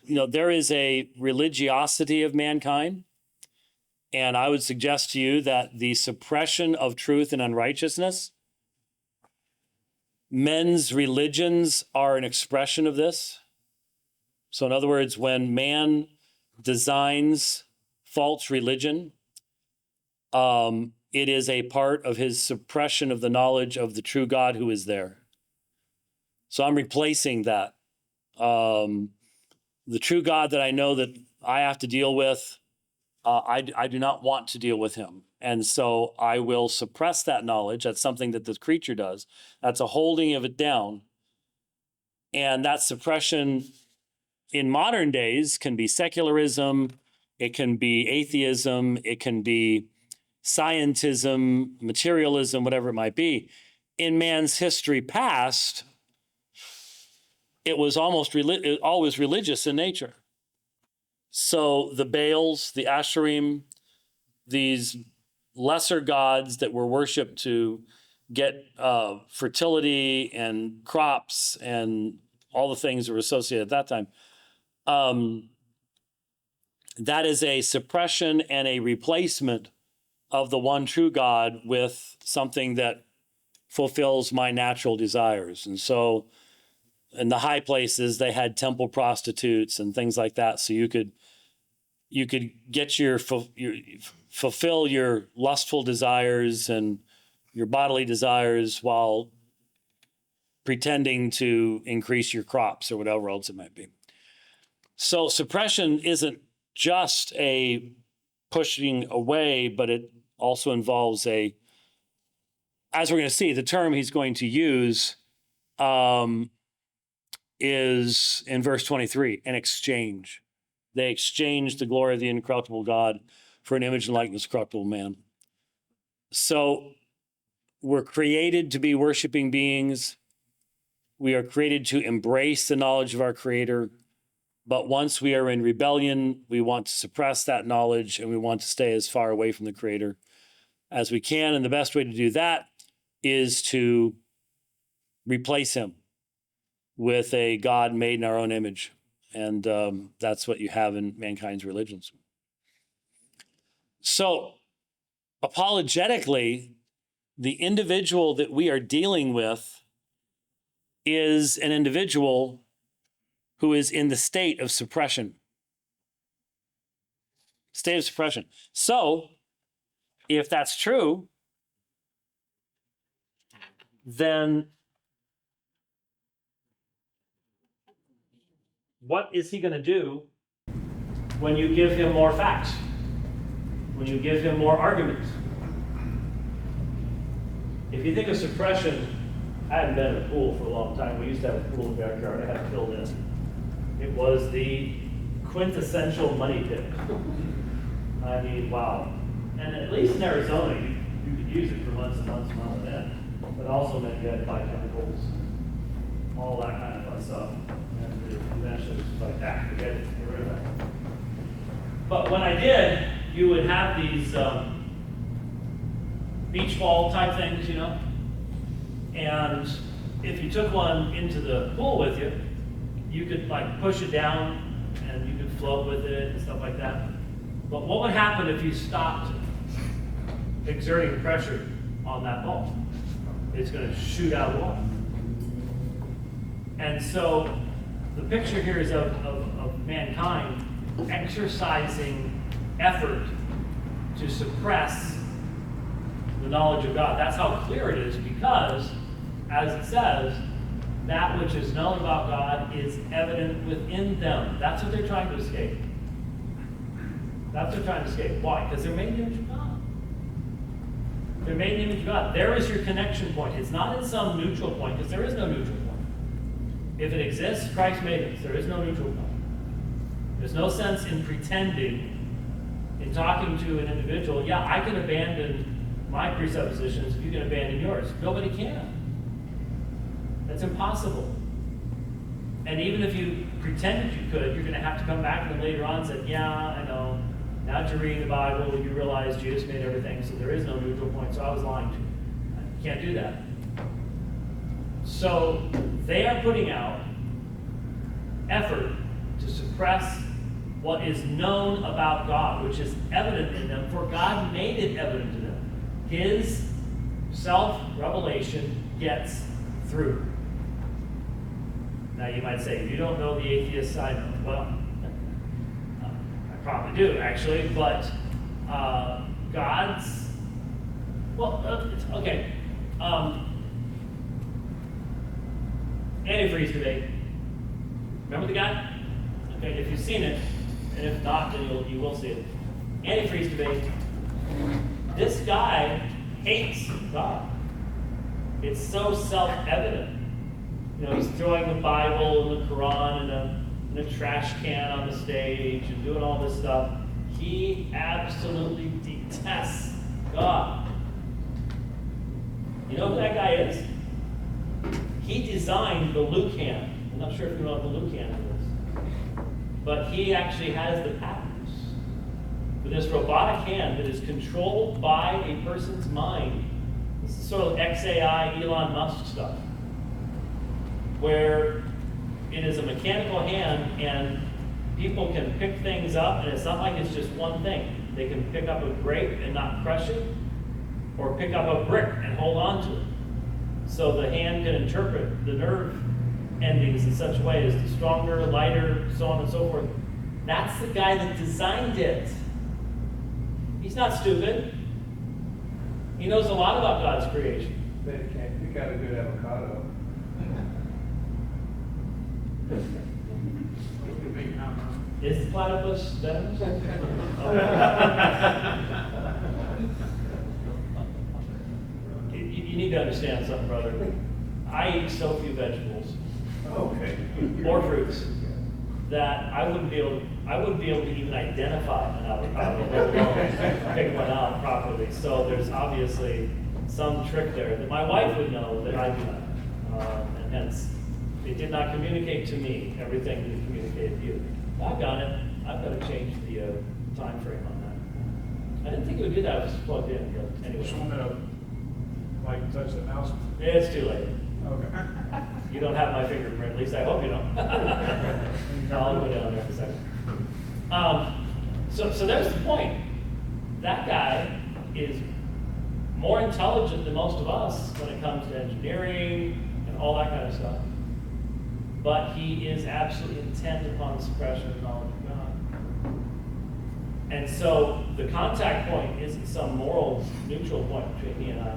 A: there is a religiosity of mankind. And I would suggest to you that the suppression of truth and unrighteousness, men's religions are an expression of this. So in other words, when man designs false religion, it is a part of his suppression of the knowledge of the true God who is there. So I'm replacing that. The true God that I know that I have to deal with, I do not want to deal with him. And so I will suppress that knowledge. That's something that the creature does. That's a holding of it down. And that suppression in modern days can be secularism, it can be atheism, it can be scientism, materialism, whatever it might be. In man's history past, it was almost always religious in nature. So the Baals, the Asherim, these lesser gods that were worshipped to get fertility and crops and all the things that were associated at that time, that is a suppression and a replacement of the one true God with something that fulfills my natural desires. And so in the high places, they had temple prostitutes and things like that. So you could get fulfill your lustful desires and your bodily desires while pretending to increase your crops or whatever else it might be. So suppression isn't just a pushing away, but it also involves as we're going to see, the term he's going to use is in verse 23, an exchange. They exchanged the glory of the incorruptible God for an image and likeness of corruptible man. So we're created to be worshiping beings. We are created to embrace the knowledge of our Creator. But once we are in rebellion, we want to suppress that knowledge and we want to stay as far away from the Creator as we can. And the best way to do that is to replace him with a God made in our own image. And that's what you have in mankind's religions. So, apologetically, the individual that we are dealing with is an individual who is in the state of suppression. State of suppression. So, if that's true, then what is he going to do when you give him more facts? When you give him more arguments? If you think of suppression, I hadn't been in a pool for a long time. We used to have a pool in the backyard. I had it filled in. It was the quintessential money pit. I mean, wow. And at least in Arizona, you could use it for months and months and months on end. But also meant you had to buy chemicals, all that kind of fun stuff. And eventually it was like, forget it, get rid of that. But when I did, you would have these beach ball type things, you know? And if you took one into the pool with you, you could like push it down and you could float with it and stuff like that. But what would happen if you stopped exerting pressure on that ball? It's going to shoot out of the water. And so the picture here is of mankind exercising effort to suppress the knowledge of God. That's how clear it is, because, as it says, that which is known about God is evident within them. That's what they're trying to escape. That's what they're trying to escape. Why? Because they're made in the image of God. They're made in the image of God. There is your connection point. It's not in some neutral point, because there is no neutral point. If it exists, Christ made it. There is no neutral point. There's no sense in pretending, in talking to an individual, yeah, I can abandon my presuppositions if you can abandon yours. Nobody can. That's impossible. And even if you pretended you could, you're going to have to come back and then later on say, yeah, I know. Now that you're reading the Bible, you realize Jesus made everything, so there is no neutral point, so I was lying to you. You can't do that. So they are putting out effort to suppress what is known about God, which is evident in them, for God made it evident to them. His self-revelation gets through. Now you might say, you don't know the atheist side. Well, I probably do, actually, but God's, well, okay. Antifreeze debate. Remember the guy? Okay, if you've seen it, and if not, then you will see it. Antifreeze debate. This guy hates God. It's so self-evident. You know, he's throwing the Bible and the Quran in a trash can on the stage and doing all this stuff. He absolutely detests God. You know who that guy is? He designed the Lucan. I'm not sure if you know what the Lucan is. But he actually has the patents for this robotic hand that is controlled by a person's mind. This is sort of XAI, Elon Musk stuff, where it is a mechanical hand and people can pick things up, and it's not like it's just one thing. They can pick up a grape and not crush it, or pick up a brick and hold on to it. So the hand can interpret the nerve endings in such a way as the stronger, lighter, so on and so forth. That's the guy that designed it. He's not stupid. He knows a lot about God's creation.
B: But it can't pick out a good avocado.
A: Is the platypus venomous? You need to understand something, brother. I eat so few vegetables
B: Okay.
A: or fruits that I wouldn't be able to I wouldn't be able to even identify an avocado, let alone pick one out properly. So there's obviously some trick there that my wife would know that I do not. And hence, it did not communicate to me everything that it communicated to you. I've done it. I've got to change the time frame on that. I didn't think it would do that. It was plugged in. But anyway.
B: Just want to, like, touch the mouse.
A: It's too late.
B: Okay.
A: You don't have my fingerprint, at least I hope you don't. I'll go down there in a second. So there's the point. That guy is more intelligent than most of us when it comes to engineering and all that kind of stuff. But he is absolutely intent upon the suppression of knowledge of God. And so the contact point isn't some moral neutral point between he and I.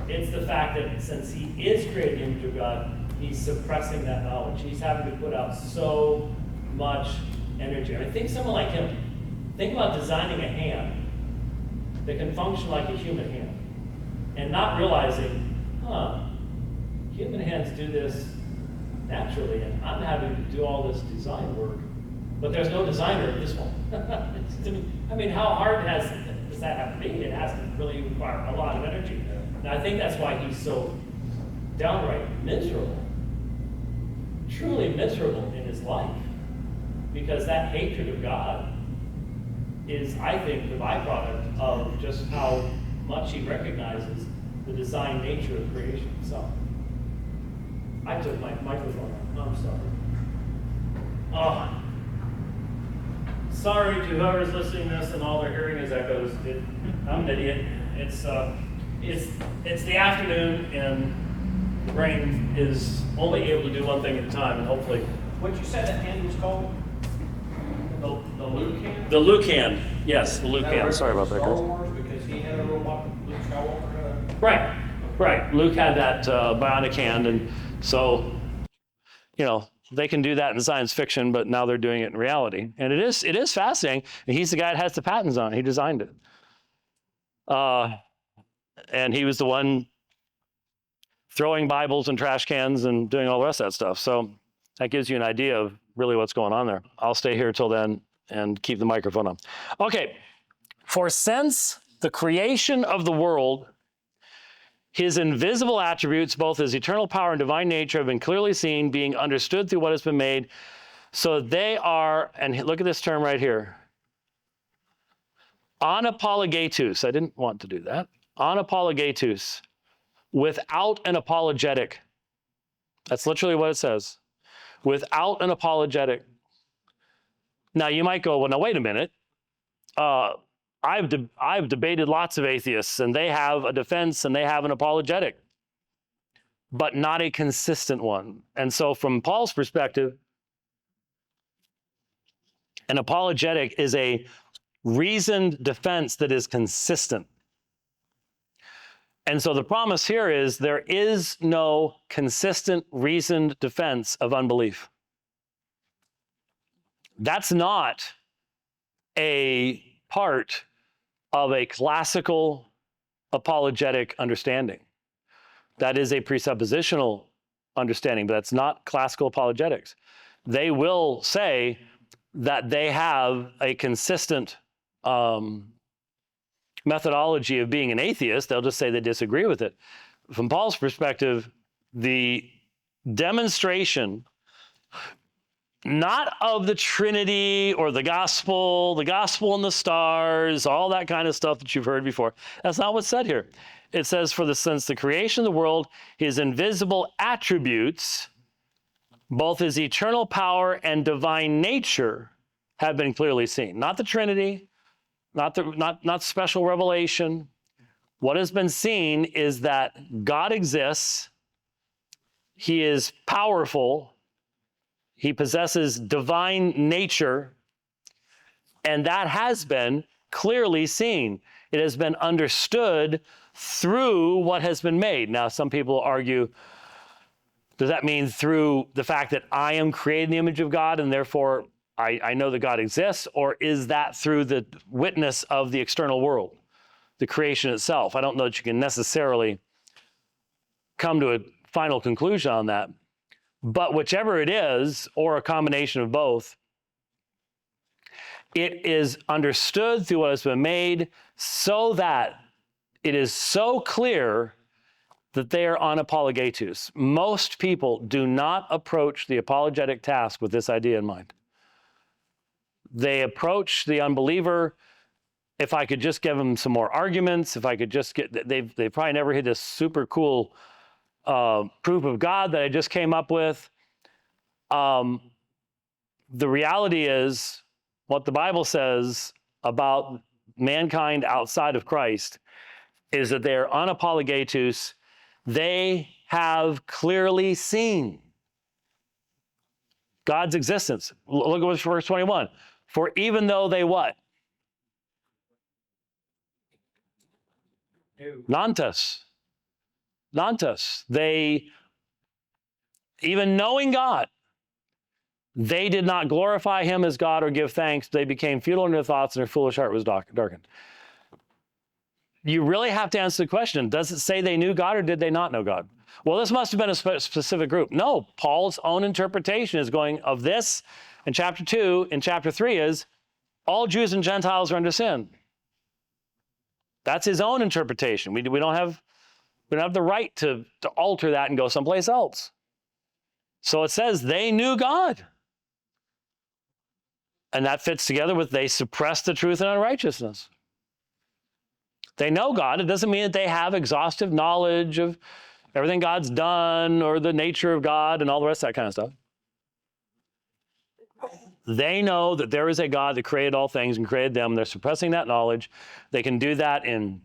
A: It's the fact that since he is created in the image of God, he's suppressing that knowledge. He's having to put out so much energy. I mean, think someone like him. Think about designing a hand that can function like a human hand and not realizing, human hands do this naturally, and I'm having to do all this design work, but there's no designer of this one. I mean, how hard does that have to be? It has to really require a lot of energy. And I think that's why he's so downright miserable, truly miserable in his life, because that hatred of God is, I think, the byproduct of just how much he recognizes the design nature of creation itself. I took my microphone off. I'm sorry. Sorry to whoever's listening to this and all they're hearing is echoes. I'm an idiot. It's the afternoon and the brain is only able to do one thing at a time, and hopefully.
E: What you said that hand was called? The Luke hand?
A: The Luke hand. Yes, the Luke hand. Sorry about that,
E: Star
A: guys.
E: Wars, because he had a robot, Luke Skywalker.
A: Right. Luke had that bionic hand, and so, they can do that in science fiction, but now they're doing it in reality. And it is fascinating. And he's the guy that has the patents on it. He designed it. And he was the one throwing Bibles and trash cans and doing all the rest of that stuff. So that gives you an idea of really what's going on there. I'll stay here till then and keep the microphone on. Okay. For since the creation of the world, his invisible attributes, both his eternal power and divine nature, have been clearly seen, being understood through what has been made. So they are, and look at this term right here, unapologetus. I didn't want to do that. Unapologetus, without an apologetic. That's literally what it says. Without an apologetic. Now you might go, well, now wait a minute. I've debated lots of atheists, and they have a defense and they have an apologetic, but not a consistent one. And so from Paul's perspective, an apologetic is a reasoned defense that is consistent. And so the promise here is there is no consistent reasoned defense of unbelief. That's not a part of a classical apologetic understanding. That is a presuppositional understanding, but that's not classical apologetics. They will say that they have a consistent methodology of being an atheist. They'll just say they disagree with it. From Paul's perspective, the demonstration not of the Trinity or the gospel and the stars, all that kind of stuff that you've heard before. That's not what's said here. It says, since the creation of the world, his invisible attributes, both his eternal power and divine nature, have been clearly seen. Not the Trinity, not special revelation. What has been seen is that God exists. He is powerful. He possesses divine nature, and that has been clearly seen. It has been understood through what has been made. Now, some people argue, does that mean through the fact that I am created in the image of God, and therefore I know that God exists, or is that through the witness of the external world, the creation itself? I don't know that you can necessarily come to a final conclusion on that. But whichever it is, or a combination of both, It is understood through what has been made so that it is so clear that they are unapologetus. Most people do not approach the apologetic task with this idea in mind. They approach the unbeliever, if I could just give them some more arguments, if I could just get, they've probably never hit this super cool proof of God that I just came up with. The reality is, what the Bible says about mankind outside of Christ is that they are unapologetus. They have clearly seen God's existence. Look at verse 21. For even though they what? Nantes. They, even knowing God, they did not glorify him as God or give thanks. They became futile in their thoughts and their foolish heart was darkened. You really have to answer the question, does it say they knew God or did they not know God? Well, this must have been a specific group. No, Paul's own interpretation is going of this in chapter 2. In chapter 3 is all Jews and Gentiles are under sin. That's his own interpretation. We don't have the right to alter that and go someplace else. So it says they knew God. And that fits together with they suppressed the truth in unrighteousness. They know God. It doesn't mean that they have exhaustive knowledge of everything God's done or the nature of God and all the rest of that kind of stuff. They know that there is a God that created all things and created them. They're suppressing that knowledge. They can do that in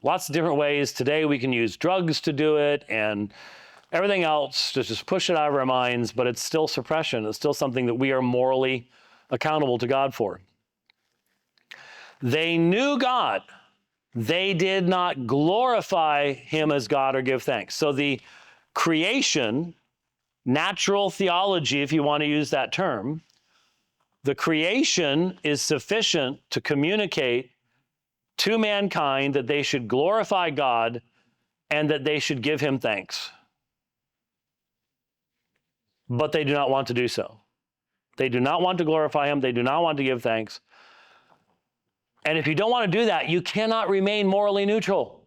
A: lots of different ways. Today we can use drugs to do it and everything else to just push it out of our minds, but it's still suppression. It's still something that we are morally accountable to God for. They knew God. They did not glorify him as God or give thanks. So the creation, natural theology, if you want to use that term, the creation is sufficient to communicate to mankind that they should glorify God and that they should give him thanks. But they do not want to do so. They do not want to glorify him. They do not want to give thanks. And if you don't want to do that, you cannot remain morally neutral.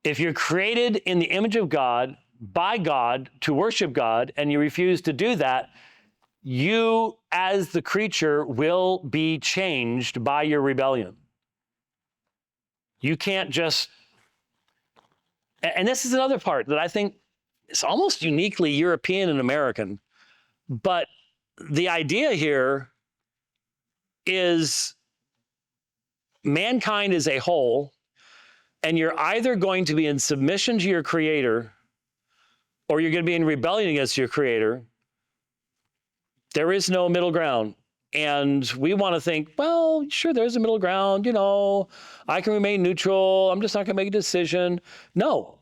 A: If you're created in the image of God, by God, to worship God, and you refuse to do that, you, as the creature, will be changed by your rebellion. You can't just... And this is another part that I think is almost uniquely European and American. But the idea here is mankind as a whole, and you're either going to be in submission to your Creator or you're going to be in rebellion against your Creator. There is no middle ground. And we want to think, well, sure, there's a middle ground. You know, I can remain neutral. I'm just not going to make a decision. No.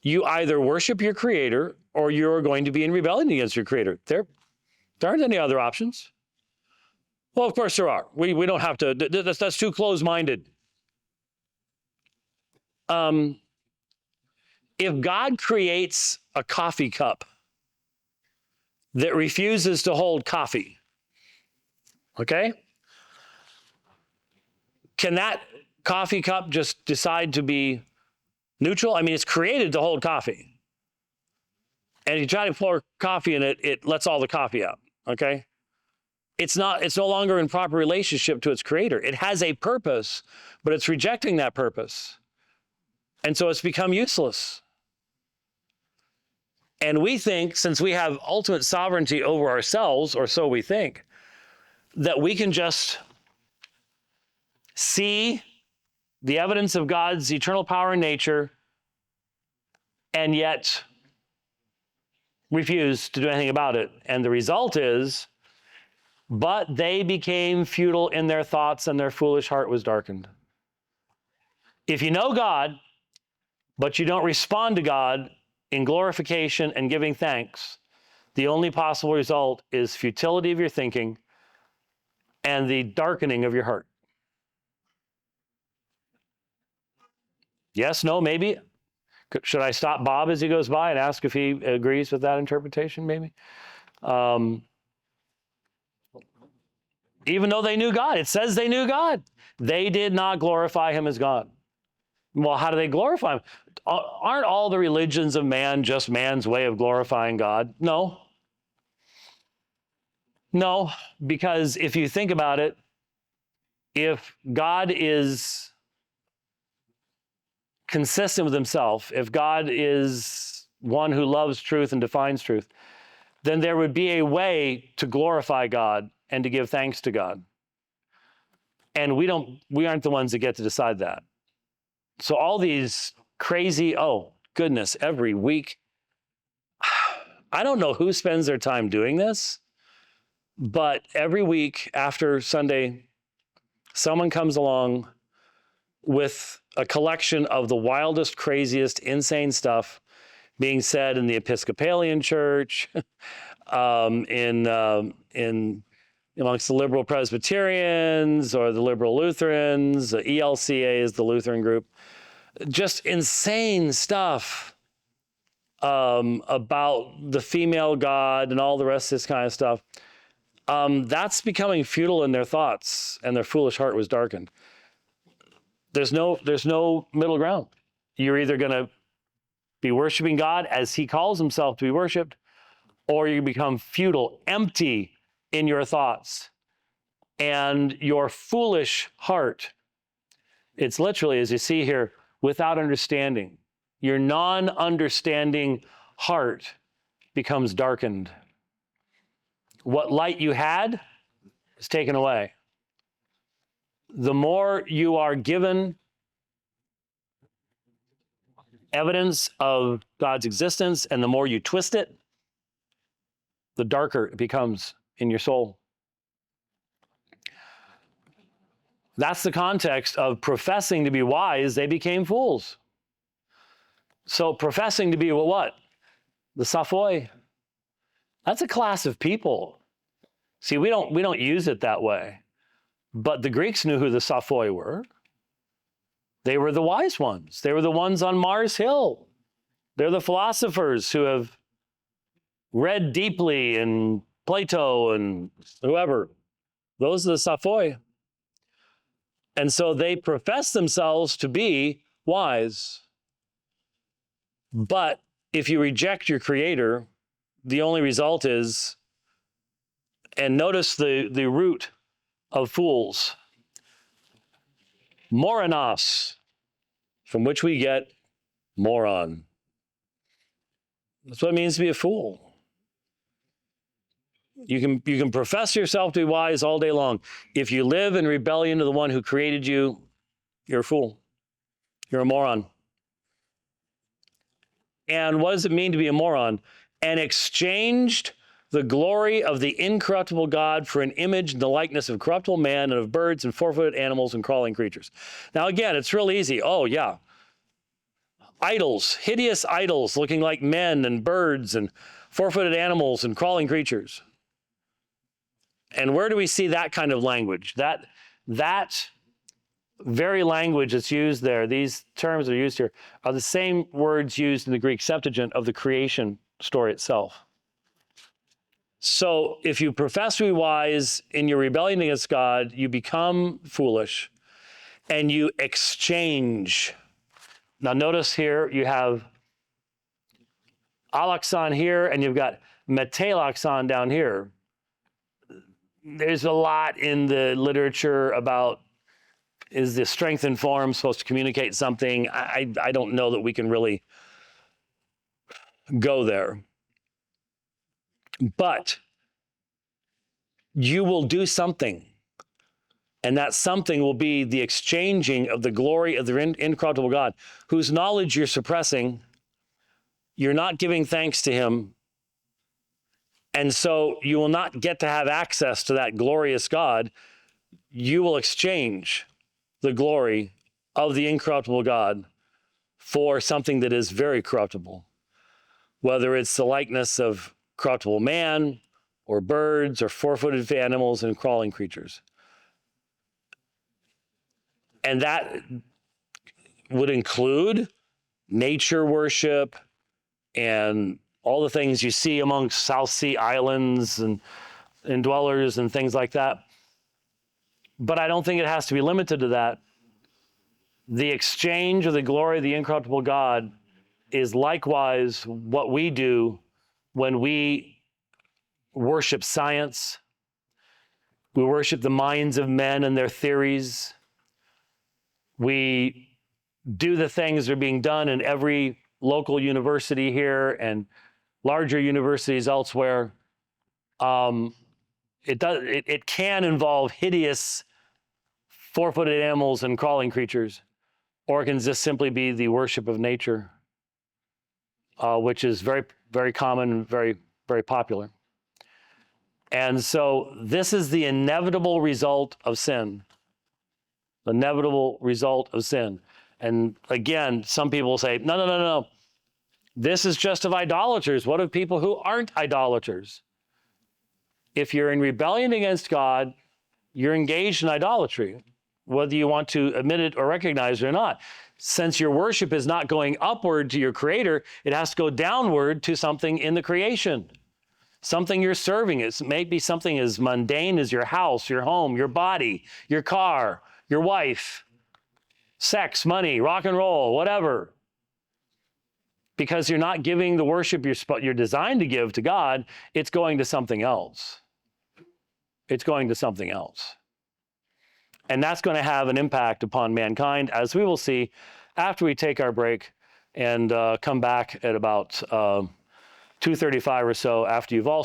A: You either worship your Creator or you're going to be in rebellion against your Creator. There aren't any other options. Well, of course there are. We don't have to. That's too close-minded. If God creates a coffee cup that refuses to hold coffee, okay? Can that coffee cup just decide to be neutral? I mean, it's created to hold coffee. And if you try to pour coffee in it, it lets all the coffee out, okay? It's no longer in proper relationship to its creator. It has a purpose, but it's rejecting that purpose. And so it's become useless. And we think, since we have ultimate sovereignty over ourselves, or so we think, that we can just see the evidence of God's eternal power and nature and yet refuse to do anything about it. And the result is, but they became futile in their thoughts and their foolish heart was darkened. If you know God, but you don't respond to God in glorification and giving thanks, the only possible result is futility of your thinking and the darkening of your heart. Yes, no, maybe. Should I stop Bob as he goes by and ask if he agrees with that interpretation, maybe? even though they knew God. It says they knew God. They did not glorify him as God. Well, how do they glorify him? Aren't all the religions of man just man's way of glorifying God? No. No, because if you think about it, if God is consistent with himself, if God is one who loves truth and defines truth, then there would be a way to glorify God and to give thanks to God. And we aren't the ones that get to decide that. So all these crazy, oh goodness, every week, I don't know who spends their time doing this, but every week after Sunday, someone comes along with a collection of the wildest, craziest, insane stuff being said in the Episcopalian Church, in amongst the liberal Presbyterians or the liberal Lutherans. The ELCA is the Lutheran group. Just insane stuff about the female God and all the rest of this kind of stuff. That's becoming futile in their thoughts, and their foolish heart was darkened. There's no middle ground. You're either going to be worshiping God as he calls himself to be worshiped, or you become futile, empty in your thoughts. And your foolish heart, it's literally, as you see here, without understanding. Your non-understanding heart becomes darkened. What light you had is taken away. The more you are given evidence of God's existence and the more you twist it, the darker it becomes in your soul. That's the context of professing to be wise, they became fools. So professing to be what? The Saphoi. That's a class of people. See, we don't use it that way. But the Greeks knew who the Saphoi were. They were the wise ones. They were the ones on Mars Hill. They're the philosophers who have read deeply in Plato and whoever. Those are the Saphoi. And so they profess themselves to be wise. But if you reject your creator, the only result is, and notice the root of fools, moranos, from which we get moron. That's what it means to be a fool. You can profess yourself to be wise all day long. If you live in rebellion to the one who created you, you're a fool. You're a moron. And what does it mean to be a moron? And exchanged the glory of the incorruptible God for an image in the likeness of corruptible man and of birds and four-footed animals and crawling creatures. Now again, it's real easy. Oh yeah. Idols, hideous idols looking like men and birds and four-footed animals and crawling creatures. And where do we see that kind of language? That very language that's used there, these terms that are used here, are the same words used in the Greek Septuagint of the creation story itself. So if you profess to be wise in your rebellion against God, you become foolish and you exchange. Now notice here you have alaxon here and you've got metalaxon down here. There's a lot in the literature about, is the strengthened form supposed to communicate something? I don't know that we can really go there. But you will do something. And that something will be the exchanging of the glory of the incorruptible God, whose knowledge you're suppressing. You're not giving thanks to him. And so you will not get to have access to that glorious God. You will exchange the glory of the incorruptible God for something that is very corruptible, whether it's the likeness of corruptible man or birds or four-footed animals and crawling creatures. And that would include nature worship and all the things you see amongst South Sea islands and dwellers and things like that. but I don't think it has to be limited to that. The exchange of the glory of the incorruptible God is likewise what we do when we worship science. We worship the minds of men and their theories. We do the things that are being done in every local university here and larger universities elsewhere. It can involve hideous four-footed animals and crawling creatures, or it can just simply be the worship of nature, which is very, very common and very, very popular. And so this is the inevitable result of sin. The inevitable result of sin. And again, some people say, no. This is just of idolaters. What of people who aren't idolaters? If you're in rebellion against God, you're engaged in idolatry, whether you want to admit it or recognize it or not. Since your worship is not going upward to your Creator, it has to go downward to something in the creation. Something you're serving. It may be something as mundane as your house, your home, your body, your car, your wife, sex, money, rock and roll, whatever. Because you're not giving the worship you're designed to give to God, it's going to something else. It's going to something else. And that's going to have an impact upon mankind, as we will see after we take our break and come back at about 2:35 or so after you've all